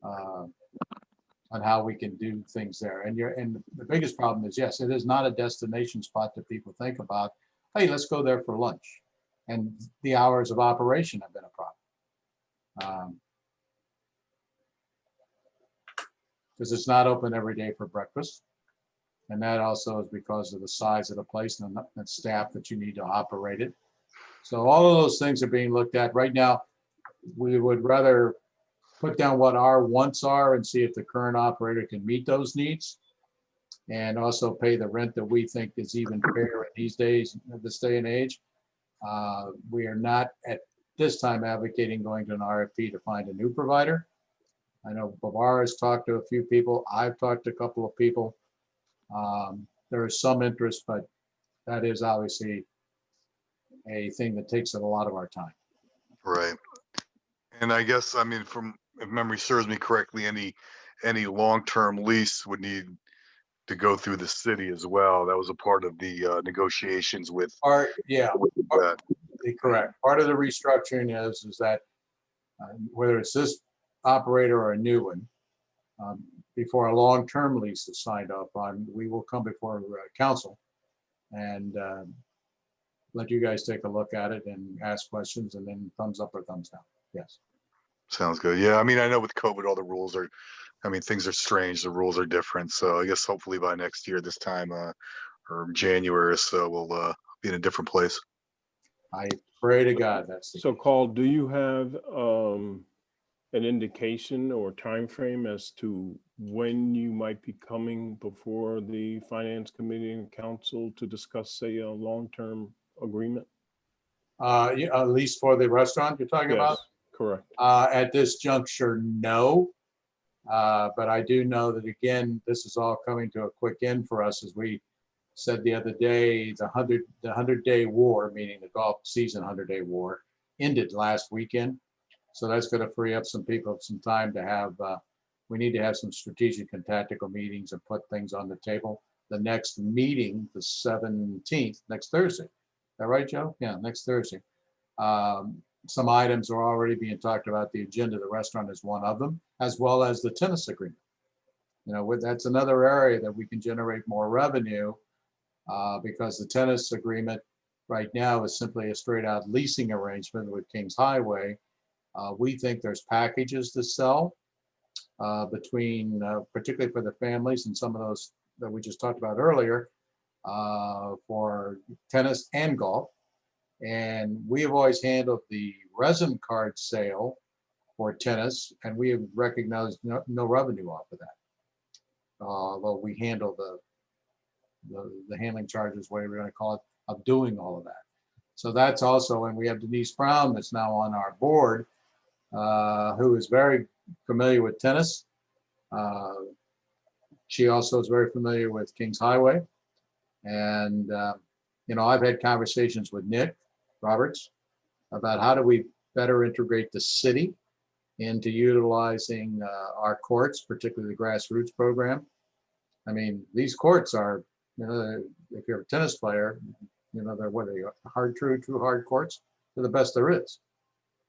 on how we can do things there. And the biggest problem is, yes, it is not a destination spot that people think about. Hey, let's go there for lunch. And the hours of operation have been a problem. Because it's not open every day for breakfast. And that also is because of the size of the place and the staff that you need to operate it. So all of those things are being looked at right now. We would rather put down what our wants are and see if the current operator can meet those needs, and also pay the rent that we think is even fair in these days, this day and age. We are not at this time advocating going to an RFP to find a new provider. I know Babar has talked to a few people. I've talked to a couple of people. There is some interest, but that is obviously a thing that takes up a lot of our time. Right. And I guess, I mean, if memory serves me correctly, any long-term lease would need to go through the city as well. That was a part of the negotiations with. Correct. Part of the restructuring is that whether it's this operator or a new one, before a long-term lease is signed up on, we will come before council and let you guys take a look at it and ask questions, and then thumbs up or thumbs down. Yes. Sounds good. Yeah. I mean, I know with COVID, all the rules are, things are strange. The rules are different. So I guess hopefully by next year, this time, or January, so we'll be in a different place. I pray to God that's the So Carl, do you have an indication or time frame as to when you might be coming before the finance committee and council to discuss, say, a long-term agreement? Yeah, at least for the restaurant you're talking about? Yes, correct. At this juncture, no. But I do know that, again, this is all coming to a quick end for us. As we said the other day, the 100-day war, meaning the golf season 100-day war, ended last weekend. So that's going to free up some people some time to have, we need to have some strategic and tactical meetings and put things on the table. The next meeting, the 17th, next Thursday. Is that right, Joe? Yeah, next Thursday. Some items are already being talked about. The agenda of the restaurant is one of them, as well as the tennis agreement. You know, that's another area that we can generate more revenue because the tennis agreement right now is simply a straight out leasing arrangement with Kings Highway. We think there's packages to sell between, particularly for the families and some of those that we just talked about earlier, for tennis and golf. And we have always handled the resin card sale for tennis, and we have recognized no revenue off of that. Although we handle the handling charges, whatever you're going to call it, of doing all of that. So that's also, and we have Denise Brown that's now on our board, who is very familiar with tennis. She also is very familiar with Kings Highway. And, you know, I've had conversations with Nick Roberts about how do we better integrate the city into utilizing our courts, particularly the grassroots program. I mean, these courts are, you know, if you're a tennis player, you know, they're what are they, hard, true hard courts. They're the best there is.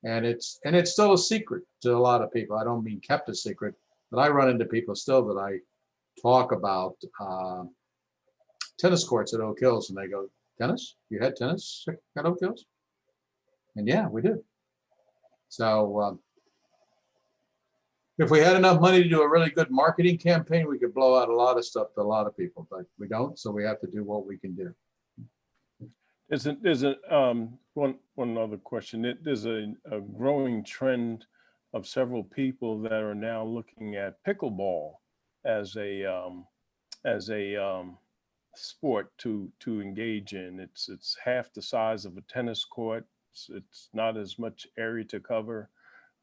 And it's still a secret to a lot of people. I don't mean kept a secret, but I run into people still that I talk about tennis courts at Oak Hills, and they go, "Tennis? You had tennis at Oak Hills?" And yeah, we did. So if we had enough money to do a really good marketing campaign, we could blow out a lot of stuff to a lot of people, but we don't. So we have to do what we can do. There's one other question. There's a growing trend of several people that are now looking at pickleball as a sport to engage in. It's half the size of a tennis court. It's not as much area to cover.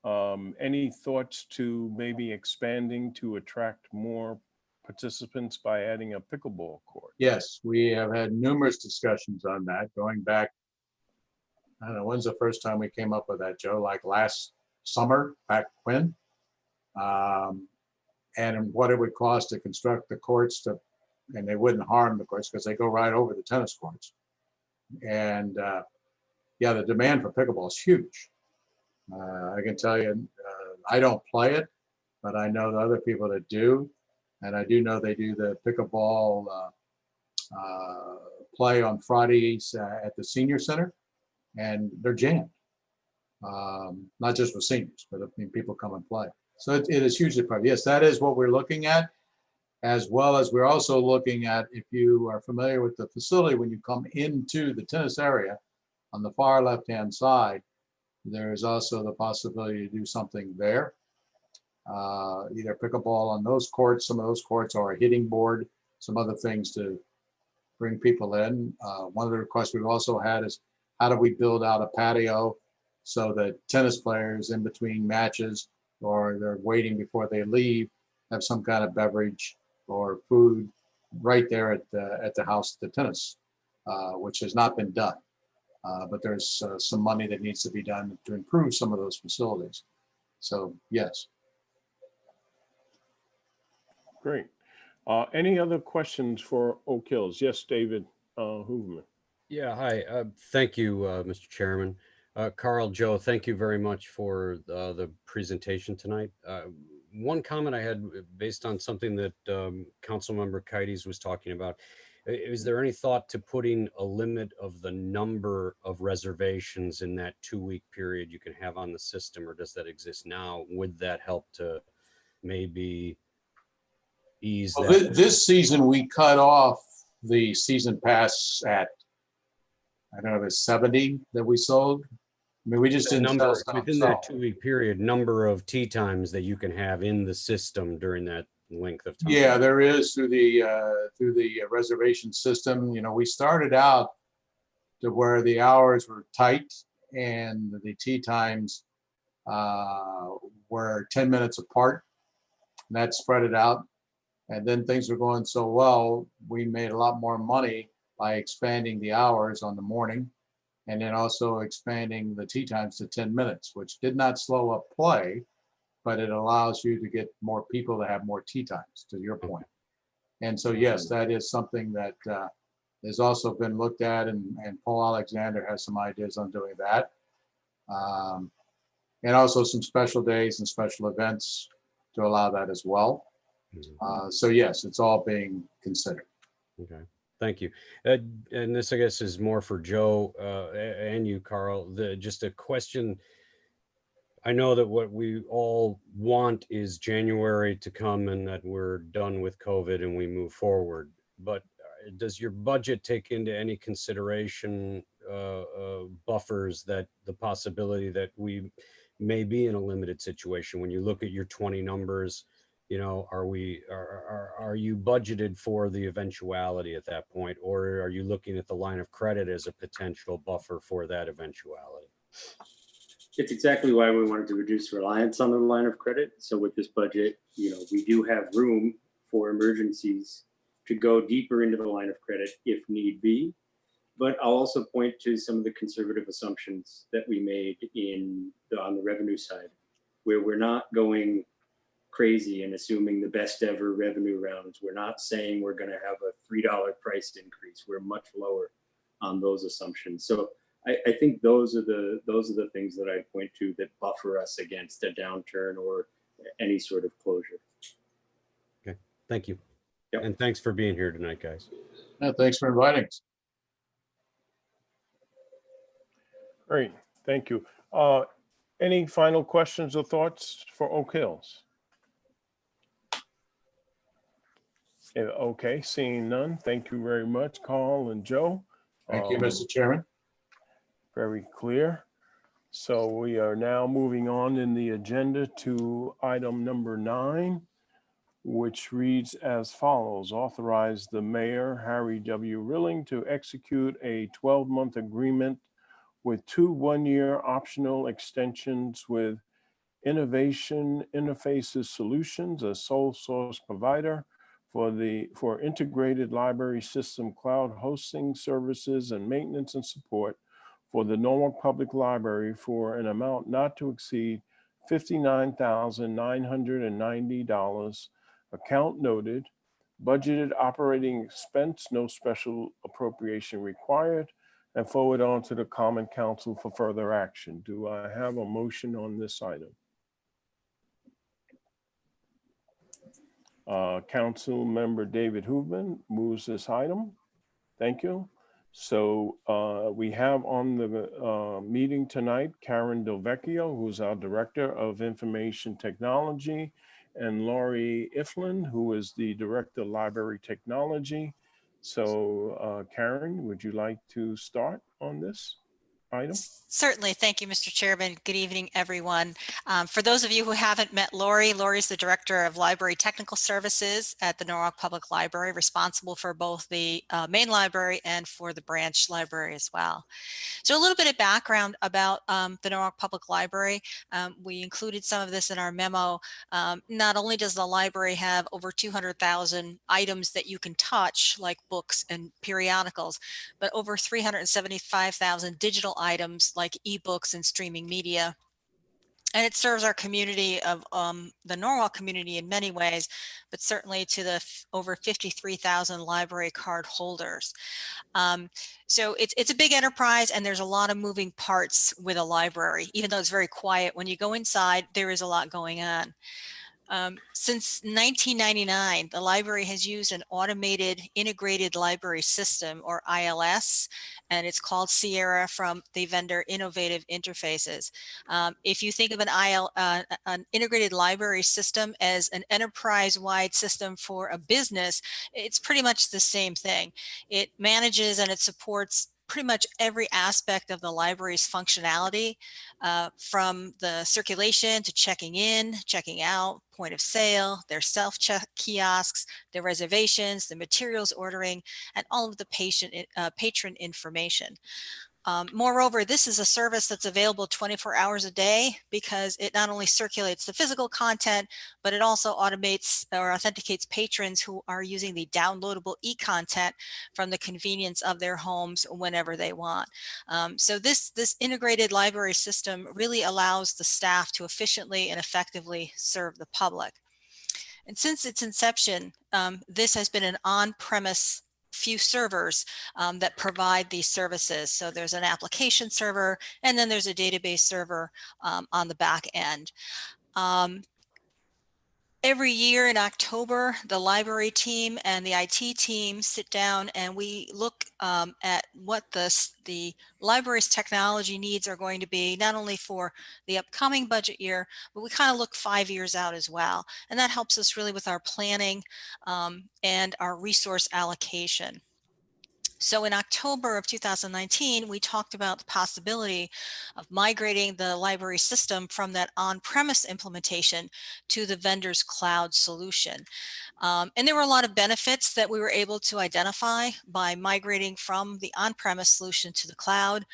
Any thoughts to maybe expanding to attract more participants by adding a pickleball court? Yes, we have had numerous discussions on that going back. I don't know, when's the first time we came up with that, Joe? Like last summer, back when? And what it would cost to construct the courts and they wouldn't harm the courts because they go right over the tennis courts. And yeah, the demand for pickleball is huge. I can tell you, I don't play it, but I know the other people that do. And I do know they do the pickleball play on Fridays at the senior center, and they're jammed. Not just for seniors, but I mean, people come and play. So it is hugely popular. Yes, that is what we're looking at, as well as we're also looking at, if you are familiar with the facility, when you come into the tennis area on the far left-hand side, there is also the possibility to do something there. Either pickleball on those courts, some of those courts, or a hitting board, some other things to bring people in. One of the requests we've also had is how do we build out a patio so that tennis players in between matches or they're waiting before they leave have some kind of beverage or food right there at the house, the tennis, which has not been done. But there's some money that needs to be done to improve some of those facilities. So yes. Great. Any other questions for Oak Hills? Yes, David Hooverman. Yeah, hi. Thank you, Mr. Chairman. Carl, Joe, thank you very much for the presentation tonight. One comment I had based on something that Councilmember Kites was talking about, is there any thought to putting a limit of the number of reservations in that 2-week period you can have on the system, or does that exist now? Would that help to maybe ease Well, that? this season we cut off the season pass at, I don't know, it's 70 that we sold. I mean, we just The didn't sell number stuff. within that 2-week period, number of tea times that you can have in the system during that length of time. Yeah, there is through the reservation system. You know, we started out to where the hours were tight and the tea times were 10 minutes apart. And that spread it out. And then things were going so well, we made a lot more money by expanding the hours on the morning and then also expanding the tea times to 10 minutes, which did not slow up play, but it allows you to get more people to have more tea times, to your point. And so, yes, that is something that has also been looked at, and Paul Alexander has some ideas on doing that. And also some special days and special events to allow that as well. So yes, it's all being considered. Okay, thank you. And this, I guess, is more for Joe and you, Carl. Just a question. I know that what we all want is January to come and that we're done with COVID and we move forward. But does your budget take into any consideration buffers, that the possibility that we may be in a limited situation? When you look at your 20 numbers, you know, are you budgeted for the eventuality at that point, or are you looking at the line of credit as a potential buffer for that eventuality? It's exactly why we wanted to reduce reliance on the line of credit. So with this budget, you know, we do have room for emergencies to go deeper into the line of credit if need be. But I'll also point to some of the conservative assumptions that we made on the revenue side, where we're not going crazy and assuming the best ever revenue rounds. We're not saying we're going to have a $3 price increase. We're much lower on those assumptions. So I think those are the things that I point to that buffer us against a downturn or any sort of closure. Okay, thank you. Yep. And thanks for being here tonight, guys. Thanks for inviting us. Great, thank you. Any final questions or thoughts for Oak Hills? Okay, seeing none, thank you very much, Carl and Joe. Thank you, Mr. Chairman. Very clear. So we are now moving on in the agenda to item number 9, which reads as follows: authorize the mayor, Harry W. Rilling, to execute a 12-month agreement with 2 one-year optional extensions with Innovation Interfaces Solutions, a sole source provider for integrated library system cloud hosting services and maintenance and support for the Norwalk Public Library for an amount not to exceed $59,990, account noted, budgeted operating expense, no special appropriation required, and forward on to the Common Council for further action. Do I have a motion on this item? Council Member David Hoovman moves this item. Thank you. So we have on the meeting tonight, Karen Delvecchio, who's our Director of Information Technology, and Laurie Iflin, who is the Director of Library Technology. So Karen, would you like to start on this item? Certainly. Thank you, Mr. Chairman. Good evening, everyone. For those of you who haven't met Laurie, Laurie's the Director of Library Technical Services at the Norwalk Public Library, responsible for both the main library and for the branch library as well. So a little bit of background about the Norwalk Public Library. We included some of this in our memo. Not only does the library have over 200,000 items that you can touch, like books and periodicals, but over 375,000 digital items like ebooks and streaming media. And it serves our community of the Norwalk community in many ways, but certainly to the over 53,000 library card holders. So it's a big enterprise, and there's a lot of moving parts with a library. Even though it's very quiet, when you go inside, there is a lot going on. Since 1999, the library has used an automated integrated library system, or ILS, and it's called Sierra from the vendor Innovative Interfaces. If you think of an integrated library system as an enterprise-wide system for a business, it's pretty much the same thing. It manages and it supports pretty much every aspect of the library's functionality, from the circulation to checking in, checking out, point of sale, their self-check kiosks, their reservations, the materials ordering, and all of the patron information. Moreover, this is a service that's available 24 hours a day because it not only circulates the physical content, but it also automates or authenticates patrons who are using the downloadable e-content from the convenience of their homes whenever they want. So this integrated library system really allows the staff to efficiently and effectively serve the public. And since its inception, this has been an on-premise few servers that provide these services. So there's an application server, and then there's a database server on the back end. Every year in October, the library team and the IT team sit down and we look at what the library's technology needs are going to be, not only for the upcoming budget year, but we kind of look 5 years out as well. And that helps us really with our planning and our resource allocation. So in October of 2019, we talked about the possibility of migrating the library system from that on-premise implementation to the vendor's cloud solution. And there were a lot of benefits that we were able to identify by migrating from the on-premise solution to the cloud.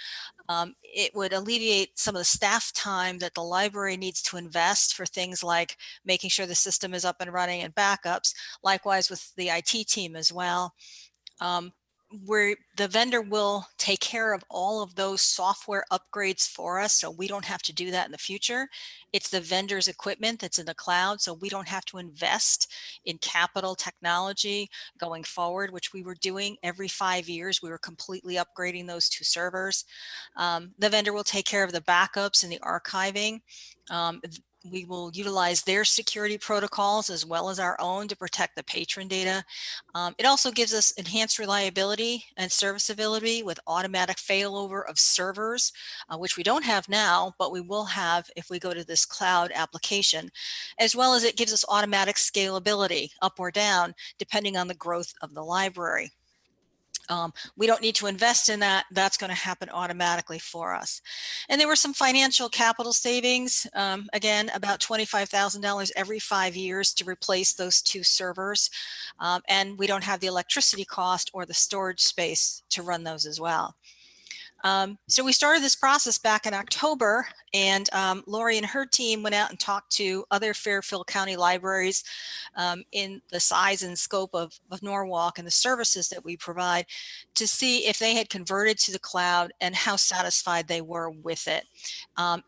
It would alleviate some of the staff time that the library needs to invest for things like making sure the system is up and running and backups, likewise with the IT team as well. Where the vendor will take care of all of those software upgrades for us, so we don't have to do that in the future. It's the vendor's equipment that's in the cloud, so we don't have to invest in capital technology going forward, which we were doing every 5 years. We were completely upgrading those 2 servers. The vendor will take care of the backups and the archiving. We will utilize their security protocols as well as our own to protect the patron data. It also gives us enhanced reliability and serviceability with automatic failover of servers, which we don't have now, but we will have if we go to this cloud application, as well as it gives us automatic scalability up or down, depending on the growth of the library. We don't need to invest in that. That's going to happen automatically for us. And there were some financial capital savings, again, about $25,000 every 5 years to replace those 2 servers. And we don't have the electricity cost or the storage space to run those as well. So we started this process back in October, and Lori and her team went out and talked to other Fairfield County libraries in the size and scope of Norwalk and the services that we provide to see if they had converted to the cloud and how satisfied they were with it.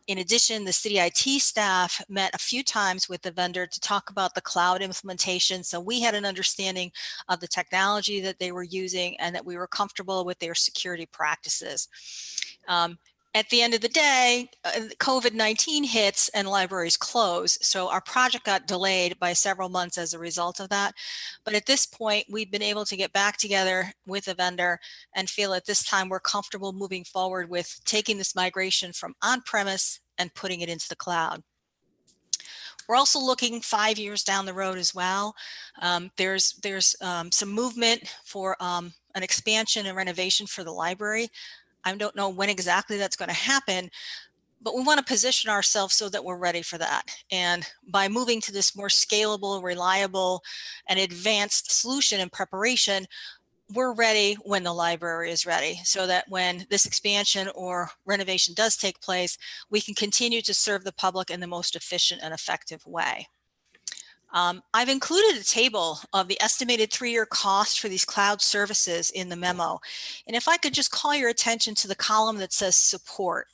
In addition, the city IT staff met a few times with the vendor to talk about the cloud implementation. So we had an understanding of the technology that they were using and that we were comfortable with their security practices. At the end of the day, COVID-19 hits and libraries close. So our project got delayed by several months as a result of that. But at this point, we've been able to get back together with the vendor and feel at this time we're comfortable moving forward with taking this migration from on-premise and putting it into the cloud. We're also looking 5 years down the road as well. There's some movement for an expansion and renovation for the library. I don't know when exactly that's going to happen, but we want to position ourselves so that we're ready for that. And by moving to this more scalable, reliable, and advanced solution and preparation, we're ready when the library is ready, so that when this expansion or renovation does take place, we can continue to serve the public in the most efficient and effective way. I've included a table of the estimated 3-year cost for these cloud services in the memo. And if I could just call your attention to the column that says support.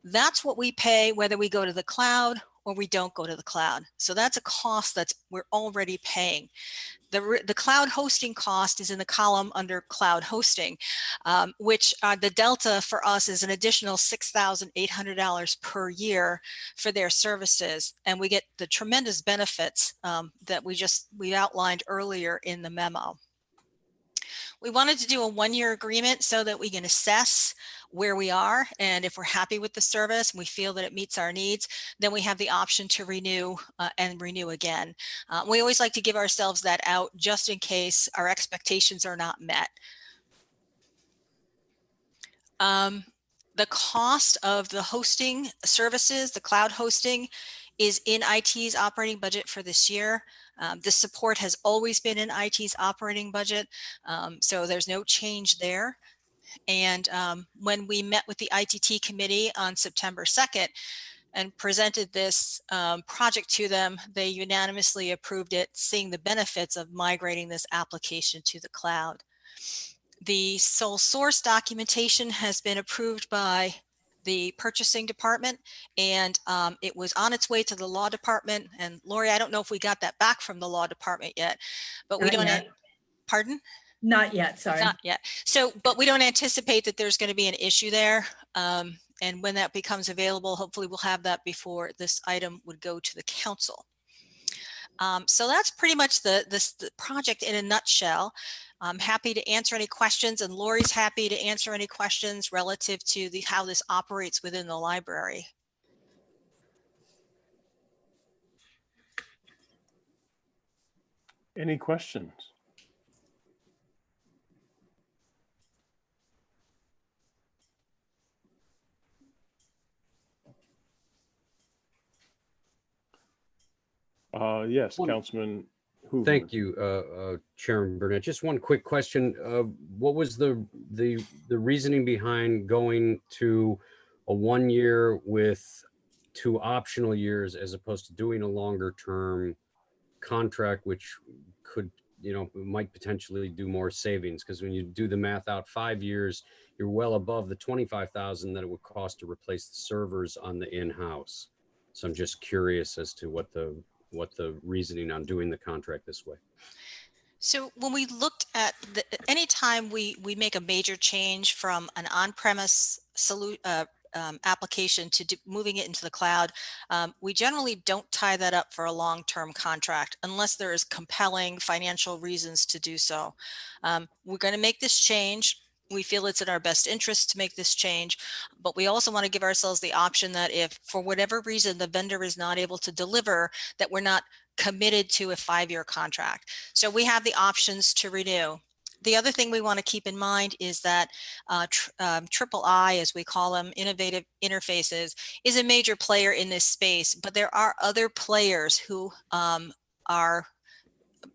That's what we pay whether we go to the cloud or we don't go to the cloud. So that's a cost that we're already paying. The cloud hosting cost is in the column under cloud hosting, which the delta for us is an additional $6,800 per year for their services. And we get the tremendous benefits that we outlined earlier in the memo. We wanted to do a one-year agreement so that we can assess where we are, and if we're happy with the service and we feel that it meets our needs, then we have the option to renew and renew again. We always like to give ourselves that out just in case our expectations are not met. The cost of the hosting services, the cloud hosting, is in IT's operating budget for this year. This support has always been in IT's operating budget, so there's no change there. And when we met with the ITT committee on September 2nd and presented this project to them, they unanimously approved it, seeing the benefits of migrating this application to the cloud. The sole source documentation has been approved by the purchasing department, and it was on its way to the law department. And Lori, I don't know if we got that back from the law department yet, but we don't. Pardon? Not yet, sorry. Not yet. So, but we don't anticipate that there's going to be an issue there. And when that becomes available, hopefully we'll have that before this item would go to the council. So that's pretty much the project in a nutshell. I'm happy to answer any questions, and Lori's happy to answer any questions relative to how this operates within the library. Any questions? Yes, Councilman Hoover. Thank you, Chairman Burnett. Just one quick question. What was the reasoning behind going to a 1 year with 2 optional years as opposed to doing a longer term contract, which could, might potentially do more savings? Because when you do the math out, 5 years, you're well above the $25,000 that it would cost to replace the servers on the in-house. So I'm just curious as to what the reasoning on doing the contract this way. So when we looked at anytime we make a major change from an on-premise application to moving it into the cloud, we generally don't tie that up for a long-term contract unless there is compelling financial reasons to do so. We're going to make this change. We feel it's in our best interest to make this change, but we also want to give ourselves the option that if for whatever reason the vendor is not able to deliver, that we're not committed to a 5-year contract. So we have the options to renew. The other thing we want to keep in mind is that Triple I, as we call them, Innovative Interfaces, is a major player in this space, but there are other players who are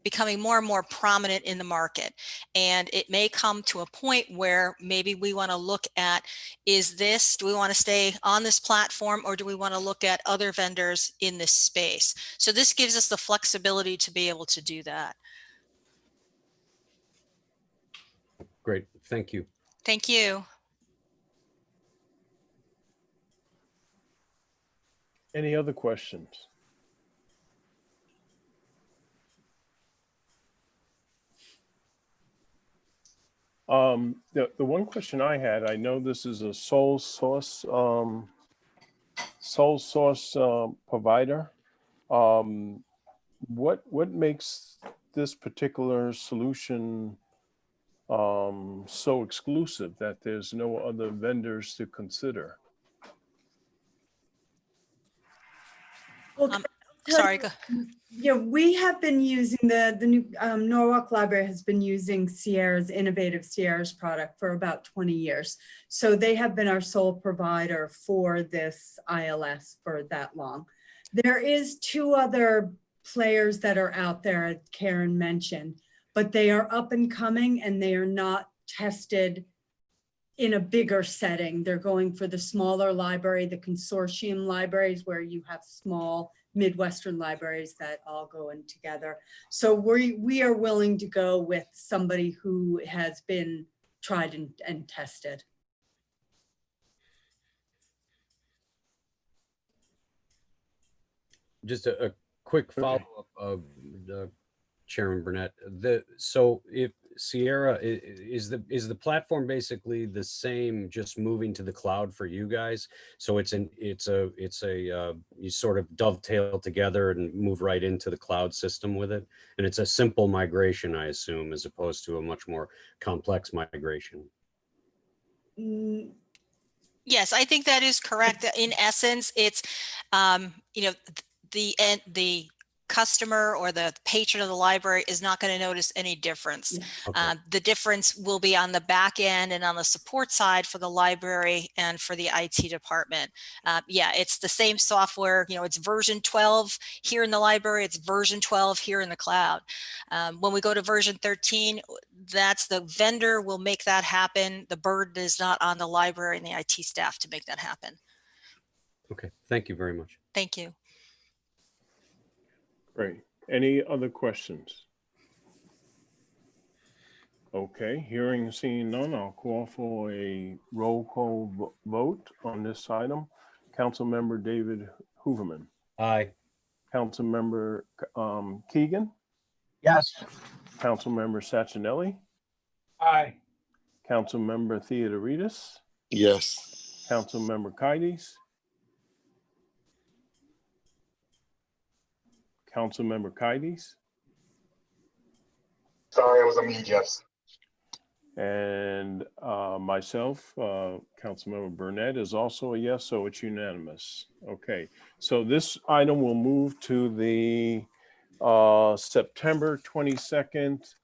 becoming more and more prominent in the market. And it may come to a point where maybe we want to look at, do we want to stay on this platform, or do we want to look at other vendors in this space? So this gives us the flexibility to be able to do that. Great, thank you. Thank you. Any other questions? The one question I had, I know this is a sole source provider. What makes this particular solution so exclusive that there's no other vendors to consider? Well, Sorry, go. Yeah, we have been using the new Norwalk Library has been using Sierra's innovative Sierra's product for about 20 years. So they have been our sole provider for this ILS for that long. There is 2 other players that are out there, Karen mentioned, but they are up and coming and they are not tested in a bigger setting. They're going for the smaller library, the consortium libraries where you have small Midwestern libraries that all go in together. So we are willing to go with somebody who has been tried and tested. just a quick Okay. follow-up of Chairman Burnett. So if Sierra is the platform basically the same, just moving to the cloud for you guys? So you sort of dovetail together and move right into the cloud system with it, and it's a simple migration, I assume, as opposed to a much more complex migration. Mm, Yes, I think that is correct. In essence, it's, the customer or the patron of the library is not going to notice any difference. Okay. The difference will be on the back end and on the support side for the library and for the IT department. Yeah, it's the same software. It's version 12 here in the library. It's version 12 here in the cloud. When we go to version 13, that's the vendor will make that happen. The burden is not on the library and the IT staff to make that happen. Okay. Thank you very much. Thank you. Great. Any other questions? Okay, hearing and seeing none, I'll call for a roll call vote on this item. Councilmember David Hooverman, Aye. Councilmember Keegan, Yes. Councilmember Sacchinelli, Aye. Councilmember Theodoridis, Yes. Councilmember Kides, Councilmember Kides, Sorry, I was on mute, yes. and myself, Councilmember Burnett is also a yes, so it's unanimous. Okay, so this item will move to the September 22nd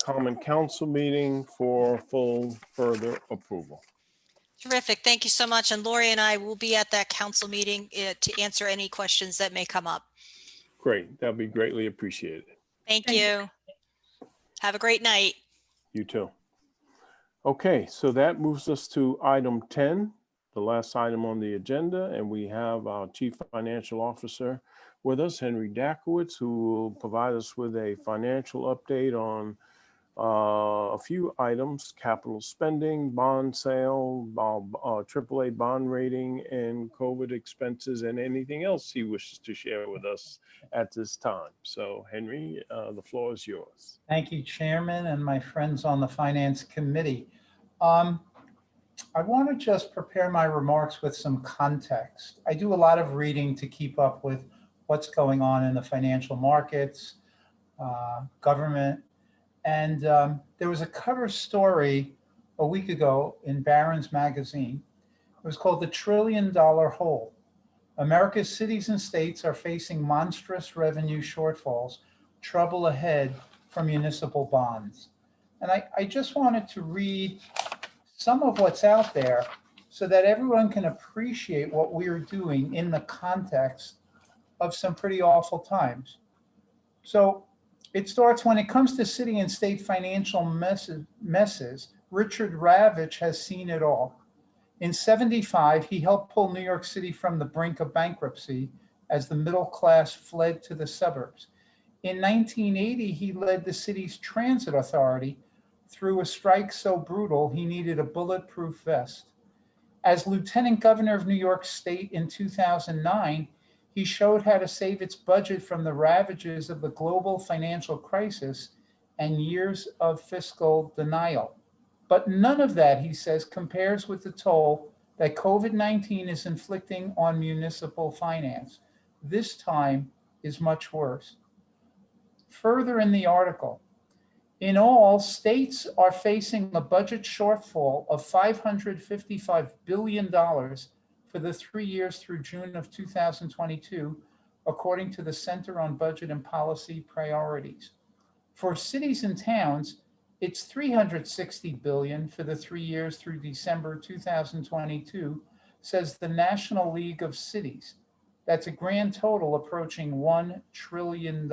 Common Council meeting for full further approval. Terrific. Thank you so much. And Lori and I will be at that council meeting to answer any questions that may come up. Great, that'd be greatly appreciated. Thank Thank you. Have a great night. You too. Okay, so that moves us to item 10, the last item on the agenda, and we have our Chief Financial Officer with us, Henry Dakowitz, who will provide us with a financial update on a few items: capital spending, bond sale, AAA bond rating, and COVID expenses, and anything else he wishes to share with us at this time. So, Henry, the floor is yours. Thank you, Chairman, and my friends on the Finance Committee. I want to just prepare my remarks with some context. I do a lot of reading to keep up with what's going on in the financial markets, government, and there was a cover story a week ago in Barron's magazine. It was called "The $1 Trillion Hole." America's cities and states are facing monstrous revenue shortfalls, trouble ahead for municipal bonds. And I just wanted to read some of what's out there so that everyone can appreciate what we're doing in the context of some pretty awful times. So it starts, when it comes to city and state financial messes, Richard Ravitch has seen it all. In '75, he helped pull New York City from the brink of bankruptcy as the middle class fled to the suburbs. In 1980, he led the city's transit authority through a strike so brutal he needed a bulletproof vest. As lieutenant governor of New York State in 2009, he showed how to save its budget from the ravages of the global financial crisis and years of fiscal denial. But none of that, he says, compares with the toll that COVID-19 is inflicting on municipal finance. This time is much worse. Further in the article, in all, states are facing a budget shortfall of $555 billion for the 3 years through June of 2022, according to the Center on Budget and Policy Priorities. For cities and towns, it's $360 billion for the 3 years through December 2022, says the National League of Cities. That's a grand total approaching $1 trillion.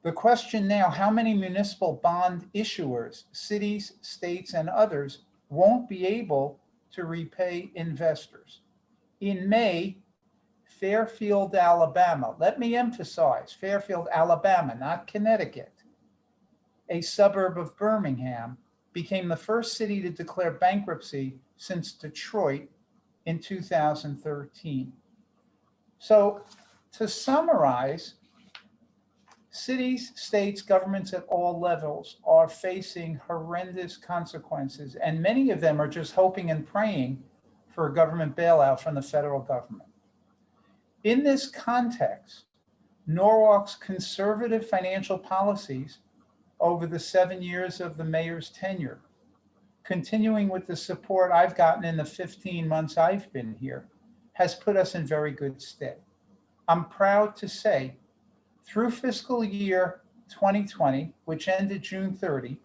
The question now, how many municipal bond issuers, cities, states, and others, won't be able to repay investors? In May, Fairfield, Alabama, let me emphasize, Fairfield, Alabama, not Connecticut, a suburb of Birmingham, became the first city to declare bankruptcy since Detroit in 2013. So to summarize, cities, states, governments at all levels are facing horrendous consequences, and many of them are just hoping and praying for a government bailout from the federal government. In this context, Norwalk's conservative financial policies over the 7 years of the mayor's tenure, continuing with the support I've gotten in the 15 months I've been here, has put us in very good stead. I'm proud to say, through fiscal year 2020, which ended June 30,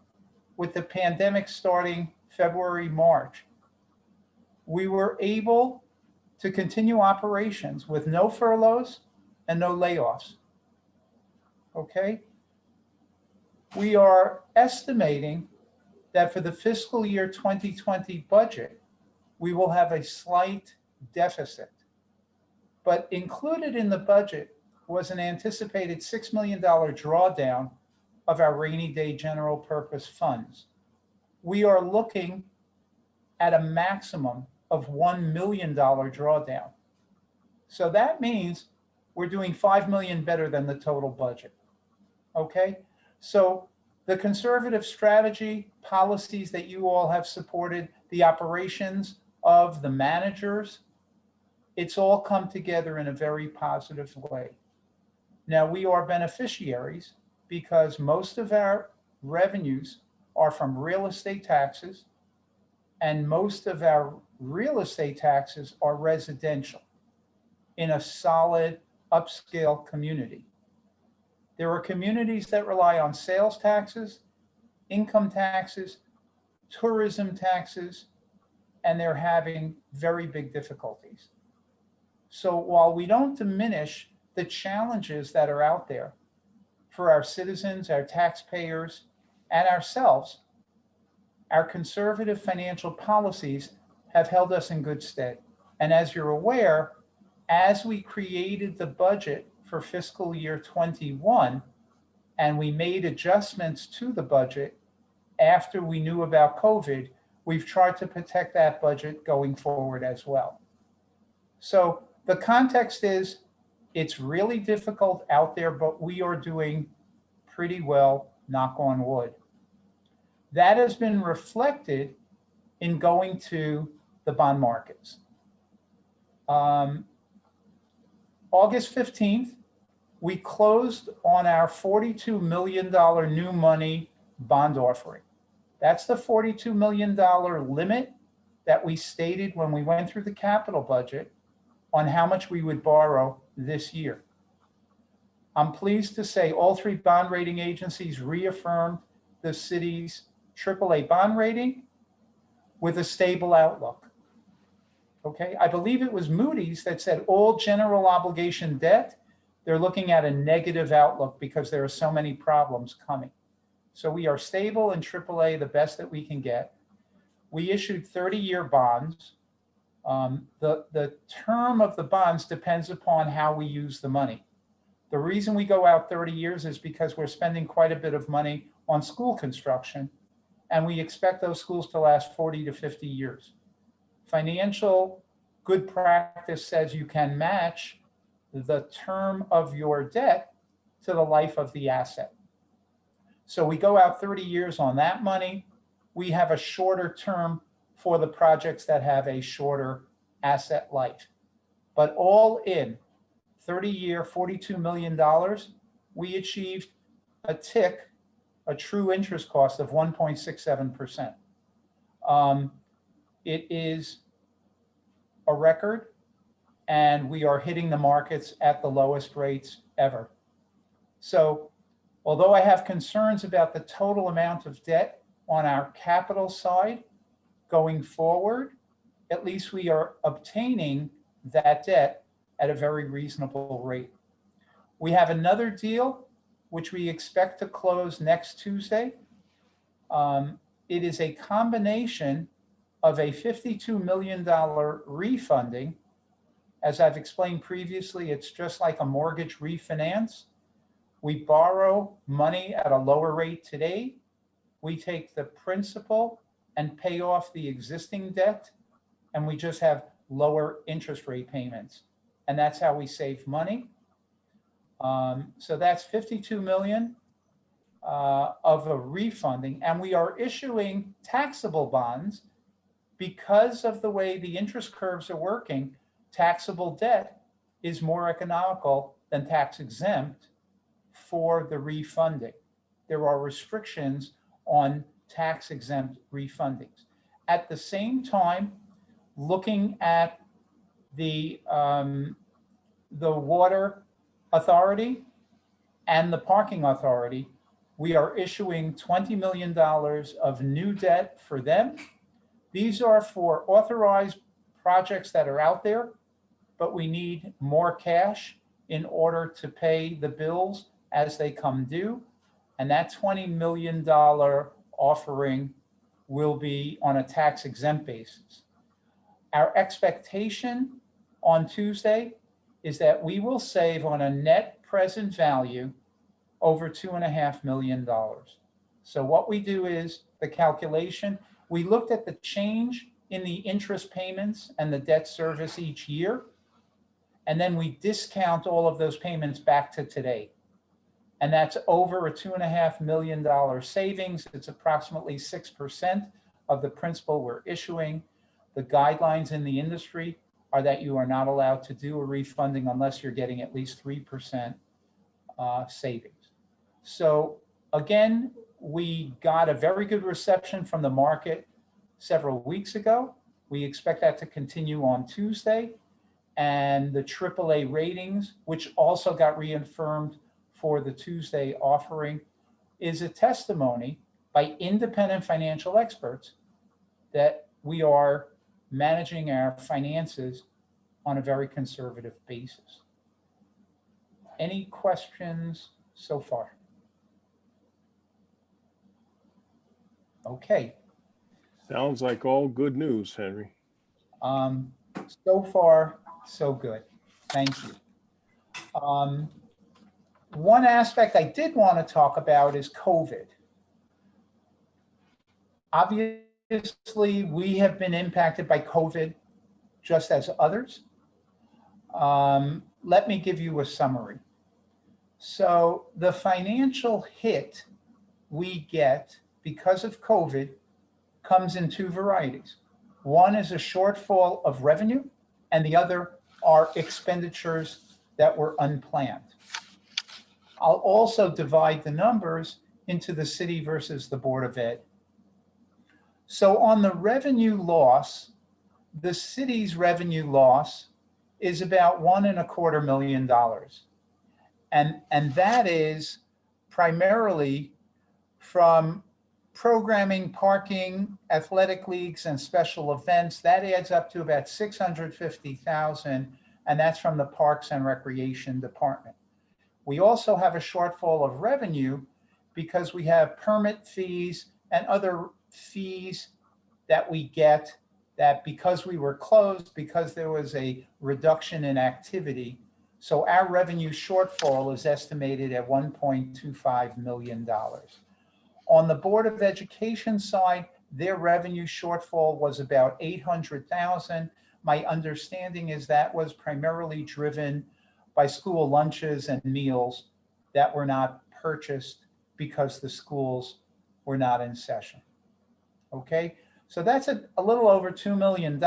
with the pandemic starting February, March, we were able to continue operations with no furloughs and no layoffs. Okay? We are estimating that for the fiscal year 2020 budget, we will have a slight deficit. But included in the budget was an anticipated $6 million drawdown of our rainy day general purpose funds. We are looking at a maximum of $1 million drawdown. So that means we're doing 5 million better than the total budget. Okay? So the conservative strategy, policies that you all have supported, the operations of the managers, it's all come together in a very positive way. Now, we are beneficiaries because most of our revenues are from real estate taxes, and most of our real estate taxes are residential in a solid upscale community. There are communities that rely on sales taxes, income taxes, tourism taxes, and they're having very big difficulties. So while we don't diminish the challenges that are out there for our citizens, our taxpayers, and ourselves, our conservative financial policies have held us in good stead. And as you're aware, as we created the budget for fiscal year 21, and we made adjustments to the budget after we knew about COVID, we've tried to protect that budget going forward as well. So the context is, it's really difficult out there, but we are doing pretty well, knock on wood. That has been reflected in going to the bond markets. August 15th, we closed on our $42 million new money bond offering. That's the $42 million limit that we stated when we went through the capital budget on how much we would borrow this year. I'm pleased to say all three bond rating agencies reaffirmed the city's AAA bond rating with a stable outlook. Okay, I believe it was Moody's that said all general obligation debt, they're looking at a negative outlook because there are so many problems coming. So we are stable in AAA, the best that we can get. We issued 30-year bonds. The term of the bonds depends upon how we use the money. The reason we go out 30 years is because we're spending quite a bit of money on school construction, and we expect those schools to last 40 to 50 years. Financial good practice says you can match the term of your debt to the life of the asset. So we go out 30 years on that money. We have a shorter term for the projects that have a shorter asset life. But all in, 30-year, $42 million, we achieved a true interest cost of 1.67%. It is a record, and we are hitting the markets at the lowest rates ever. So although I have concerns about the total amount of debt on our capital side going forward, at least we are obtaining that debt at a very reasonable rate. We have another deal which we expect to close next Tuesday. It is a combination of a $52 million refunding. As I've explained previously, it's just like a mortgage refinance. We borrow money at a lower rate today. We take the principal and pay off the existing debt, and we just have lower interest rate payments. and that's how we save money. So that's 52 million of a refunding, and we are issuing taxable bonds because of the way the interest curves are working. Taxable debt is more economical than tax exempt for the refunding. There are restrictions on tax exempt refundings. At the same time, looking at the water authority and the parking authority, we are issuing $20 million of new debt for them. These are for authorized projects that are out there, but we need more cash in order to pay the bills as they come due. And that $20 million offering will be on a tax exempt basis. Our expectation on Tuesday is that we will save on a net present value over $2.5 million. So what we do is the calculation, we looked at the change in the interest payments and the debt service each year, and then we discount all of those payments back to today. And that's over a $2.5 million savings. It's approximately 6% of the principal we're issuing. The guidelines in the industry are that you are not allowed to do a refunding unless you're getting at least 3% savings. So again, we got a very good reception from the market several weeks ago. We expect that to continue on Tuesday. And the AAA ratings, which also got reaffirmed for the Tuesday offering, is a testimony by independent financial experts that we are managing our finances on a very conservative basis. Any questions so far? Okay. Sounds like all good news, Henry. So far, so good. Thank you. One aspect I did want to talk about is COVID. Obviously, we have been impacted by COVID just as others. Let me give you a summary. So the financial hit we get because of COVID comes in two varieties. One is a shortfall of revenue, and the other are expenditures that were unplanned. I'll also divide the numbers into the city versus the Board of Ed. So on the revenue loss, the city's revenue loss is about $1.25 million. And that is primarily from programming, parking, athletic leagues, and special events. That adds up to about $650,000, and that's from the Parks and Recreation Department. We also have a shortfall of revenue because we have permit fees and other fees that we get that because we were closed, because there was a reduction in activity. So our revenue shortfall is estimated at $1.25 million. On the Board of Education side, their revenue shortfall was about $800,000. My understanding is that was primarily driven by school lunches and meals that were not purchased because the schools were not in session. Okay, so that's a little over $2 million.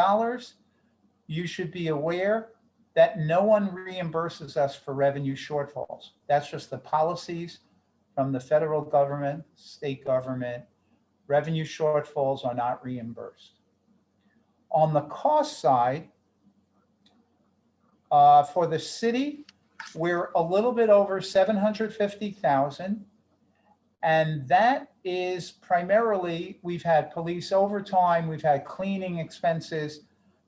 You should be aware that no one reimburses us for revenue shortfalls. That's just the policies from the federal government, state government. Revenue shortfalls are not reimbursed. On the cost side, for the city, we're a little bit over $750,000. And that is primarily, we've had police overtime, we've had cleaning expenses.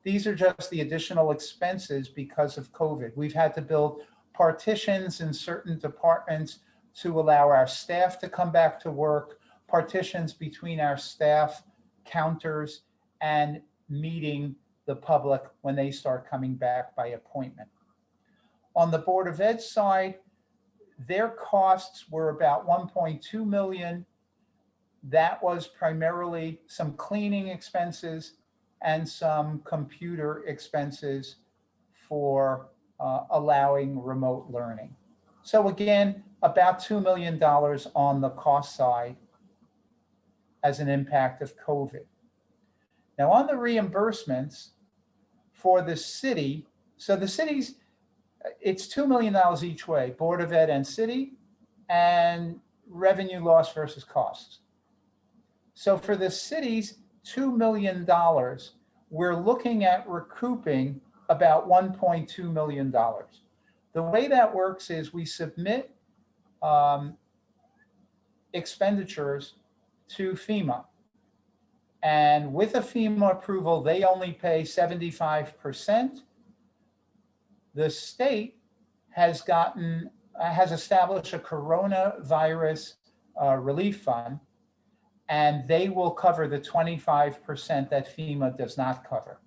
These are just the additional expenses because of COVID. We've had to build partitions in certain departments to allow our staff to come back to work, partitions between our staff, counters, and meeting the public when they start coming back by appointment. On the Board of Ed side, their costs were about $1.2 million. That was primarily some cleaning expenses and some computer expenses for allowing remote learning. So again, about $2 million on the cost side as an impact of COVID. Now on the reimbursements for the city, so the cities, it's $2 million each way, Board of Ed and city, and revenue loss versus costs. So for the cities, $2 million, we're looking at recouping about $1.2 million. The way that works is we submit expenditures to FEMA. And with a FEMA approval, they only pay 75%. The state has established a coronavirus relief fund, and they will cover the 25% that FEMA does not cover.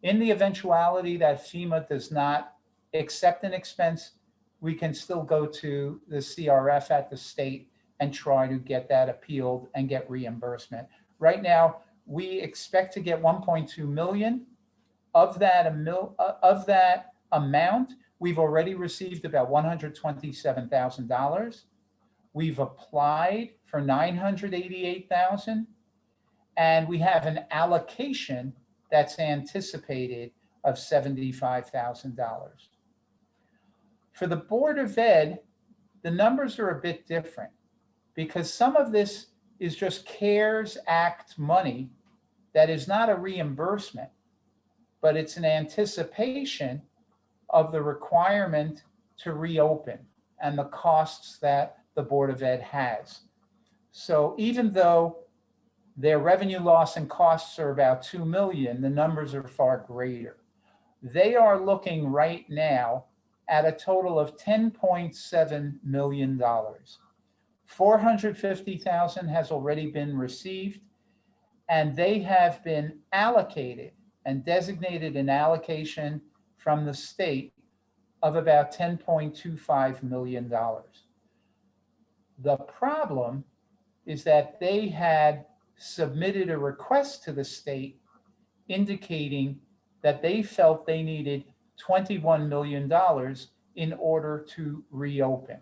In the eventuality that FEMA does not accept an expense, we can still go to the CRF at the state and try to get that appealed and get reimbursement. Right now, we expect to get 1.2 million. Of that amount, we've already received about $127,000. We've applied for $988,000, and we have an allocation that's anticipated of $75,000. For the Board of Ed, the numbers are a bit different because some of this is just CARES Act money that is not a reimbursement, but it's an anticipation of the requirement to reopen and the costs that the Board of Ed has. So even though their revenue loss and costs are about 2 million, the numbers are far greater. They are looking right now at a total of $10.7 million. 450,000 has already been received, and they have been allocated and designated an allocation from the state of about $10.25 million. The problem is that they had submitted a request to the state indicating that they felt they needed $21 million in order to reopen.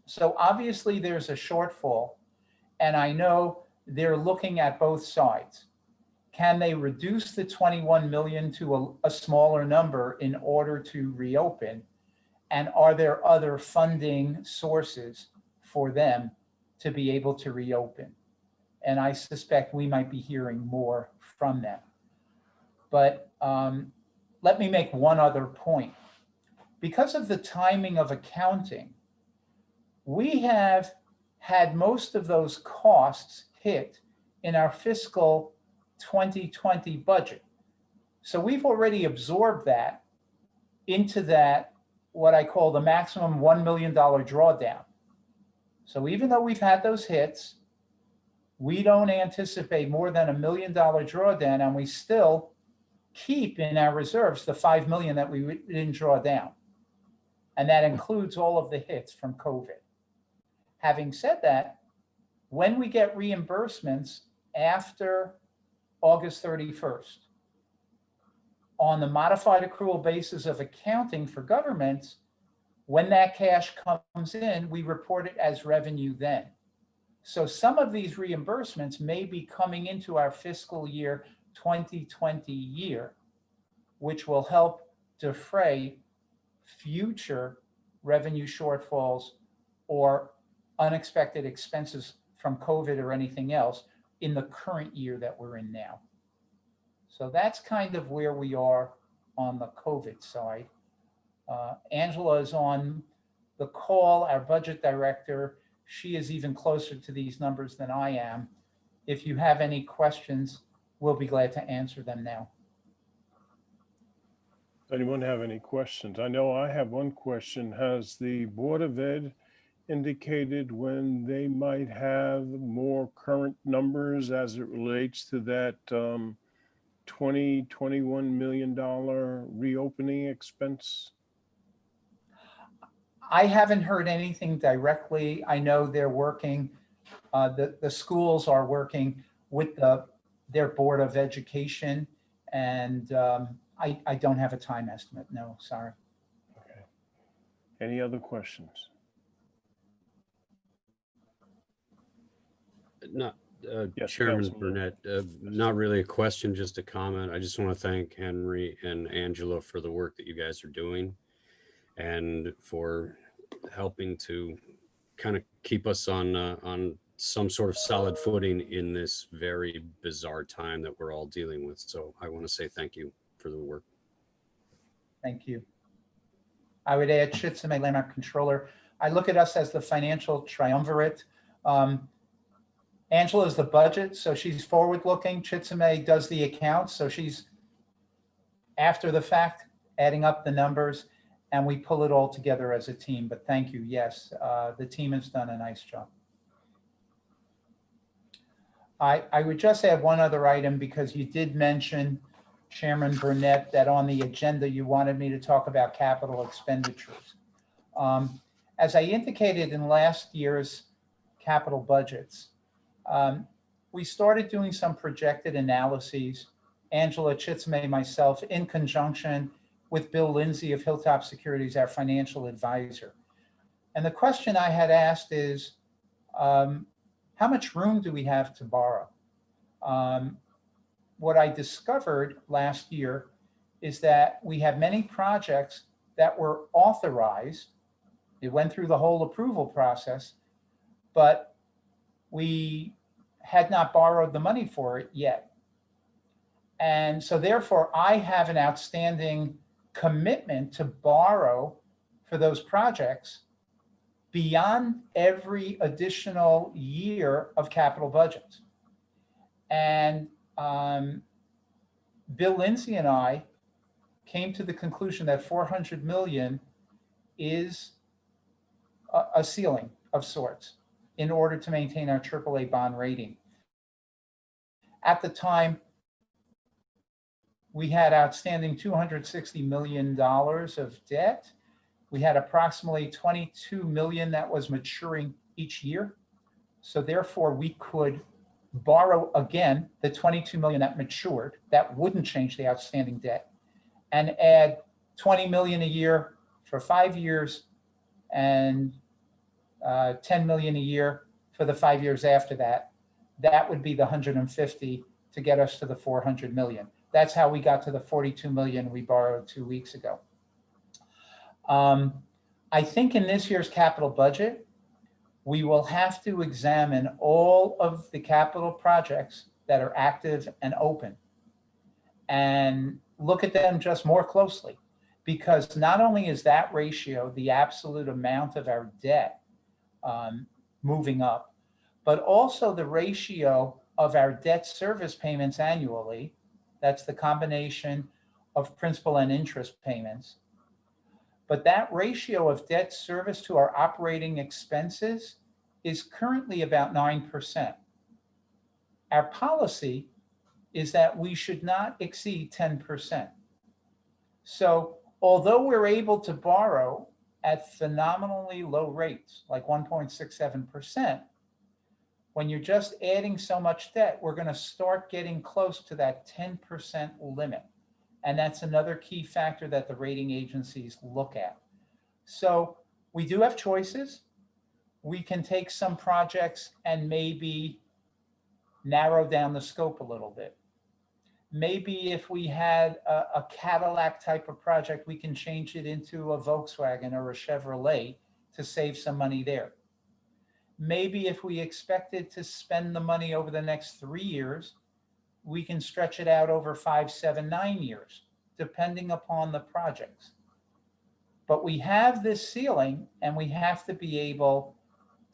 So obviously there's a shortfall, and I know they're looking at both sides. Can they reduce the 21 million to a smaller number in order to reopen? And are there other funding sources for them to be able to reopen? And I suspect we might be hearing more from them. But let me make one other point. Because of the timing of accounting, we have had most of those costs hit in our fiscal 2020 budget. So we've already absorbed that into that, what I call the maximum $1 million drawdown. So even though we've had those hits, we don't anticipate more than $1 million drawdown, and we still keep in our reserves the 5 million that we didn't draw down. And that includes all of the hits from COVID. Having said that, when we get reimbursements after August 31st, on the modified accrual basis of accounting for governments, when that cash comes in, we report it as revenue then. So some of these reimbursements may be coming into our fiscal year 2020 year, which will help defray future revenue shortfalls or unexpected expenses from COVID or anything else in the current year that we're in now. So that's kind of where we are on the COVID side. Angela is on the call, our budget director. She is even closer to these numbers than I am. If you have any questions, we'll be glad to answer them now. Anyone have any questions? I know I have one question. Has the Board of Ed indicated when they might have more current numbers as it relates to that $21 million reopening expense? I haven't heard anything directly. I know they're working, the schools are working with their Board of Education, and I don't have a time estimate. No, sorry. Any other questions? Not, Yes, Chairman Councilman. Burnett, not really a question, just a comment. I just want to thank Henry and Angela for the work that you guys are doing and for helping to kind of keep us on some sort of solid footing in this very bizarre time that we're all dealing with. So I want to say thank you for the work. Thank you. I would add Chitsame Landmark Controller. I look at us as the financial triumvirate. Angela is the budget, so she's forward-looking. Chitsame does the accounts, so she's after the fact, adding up the numbers, and we pull it all together as a team. But thank you. Yes, the team has done a nice job. I would just add one other item because you did mention, Chairman Burnett, that on the agenda you wanted me to talk about capital expenditures. As I indicated in last year's capital budgets, we started doing some projected analyses, Angela, Chitsame, myself, in conjunction with Bill Lindsay of Hilltop Securities, our financial advisor. And the question I had asked is, how much room do we have to borrow? What I discovered last year is that we have many projects that were authorized. It went through the whole approval process, but we had not borrowed the money for it yet. And so therefore, I have an outstanding commitment to borrow for those projects beyond every additional year of capital budgets. And Bill Lindsay and I came to the conclusion that 400 million is a ceiling of sorts in order to maintain our AAA bond rating. At the time, we had outstanding $260 million of debt. We had approximately 22 million that was maturing each year. So therefore, we could borrow again the 22 million that matured, that wouldn't change the outstanding debt, and add 20 million a year for 5 years and 10 million a year for the 5 years after that. That would be the 150 to get us to the 400 million. That's how we got to the 42 million we borrowed 2 weeks ago. I think in this year's capital budget, we will have to examine all of the capital projects that are active and open and look at them just more closely, because not only is that ratio, the absolute amount of our debt, moving up, but also the ratio of our debt service payments annually. That's the combination of principal and interest payments. But that ratio of debt service to our operating expenses is currently about 9%. Our policy is that we should not exceed 10%. So although we're able to borrow at phenomenally low rates, like 1.67%, when you're just adding so much debt, we're going to start getting close to that 10% limit. And that's another key factor that the rating agencies look at. So we do have choices. We can take some projects and maybe narrow down the scope a little bit. Maybe if we had a Cadillac type of project, we can change it into a Volkswagen or a Chevrolet to save some money there. Maybe if we expected to spend the money over the next 3 years, we can stretch it out over 5, 7, 9 years, depending upon the projects. But we have this ceiling and we have to be able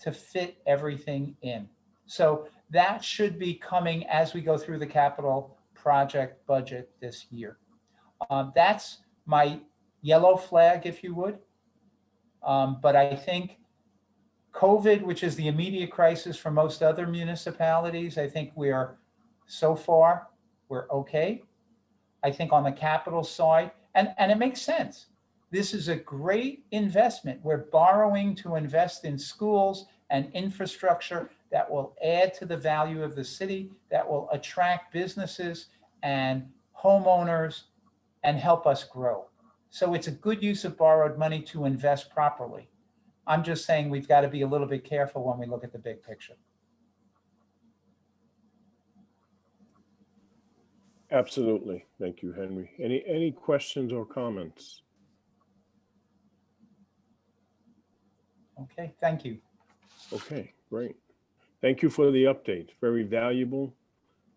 to fit everything in. So that should be coming as we go through the capital project budget this year. That's my yellow flag, if you would. But I think COVID, which is the immediate crisis for most other municipalities, I think so far, we're okay. I think on the capital side, and it makes sense. This is a great investment. We're borrowing to invest in schools and infrastructure that will add to the value of the city, that will attract businesses and homeowners and help us grow. So it's a good use of borrowed money to invest properly. I'm just saying we've got to be a little bit careful when we look at the big picture. Absolutely. Thank you, Henry. Any questions or comments? Okay, thank you. Okay, great. Thank you for the update. Very valuable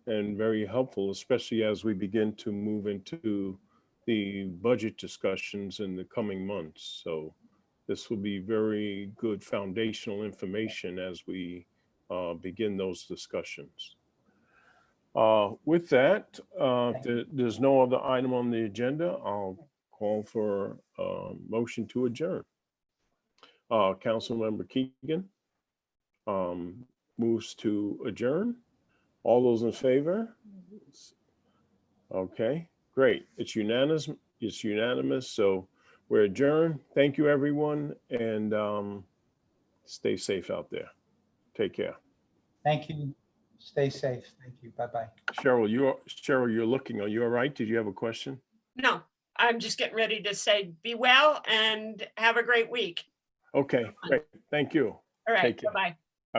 and very helpful, especially as we begin to move into the budget discussions in the coming months. So this will be very good foundational information as we begin those discussions. With that, there's no other item on the agenda. I'll call for a motion to adjourn. Councilmember Keegan moves to adjourn. All those in favor? Okay, great. It's unanimous. It's unanimous. So we're adjourned. Thank you, everyone, and stay safe out there. Take care. Thank you. Stay safe. Thank you. Bye-bye. Cheryl, you're looking. Are you all right? Did you have a question? No, I'm just getting ready to say be well and have a great week. Okay, great. Thank you. All right, Take care. bye-bye.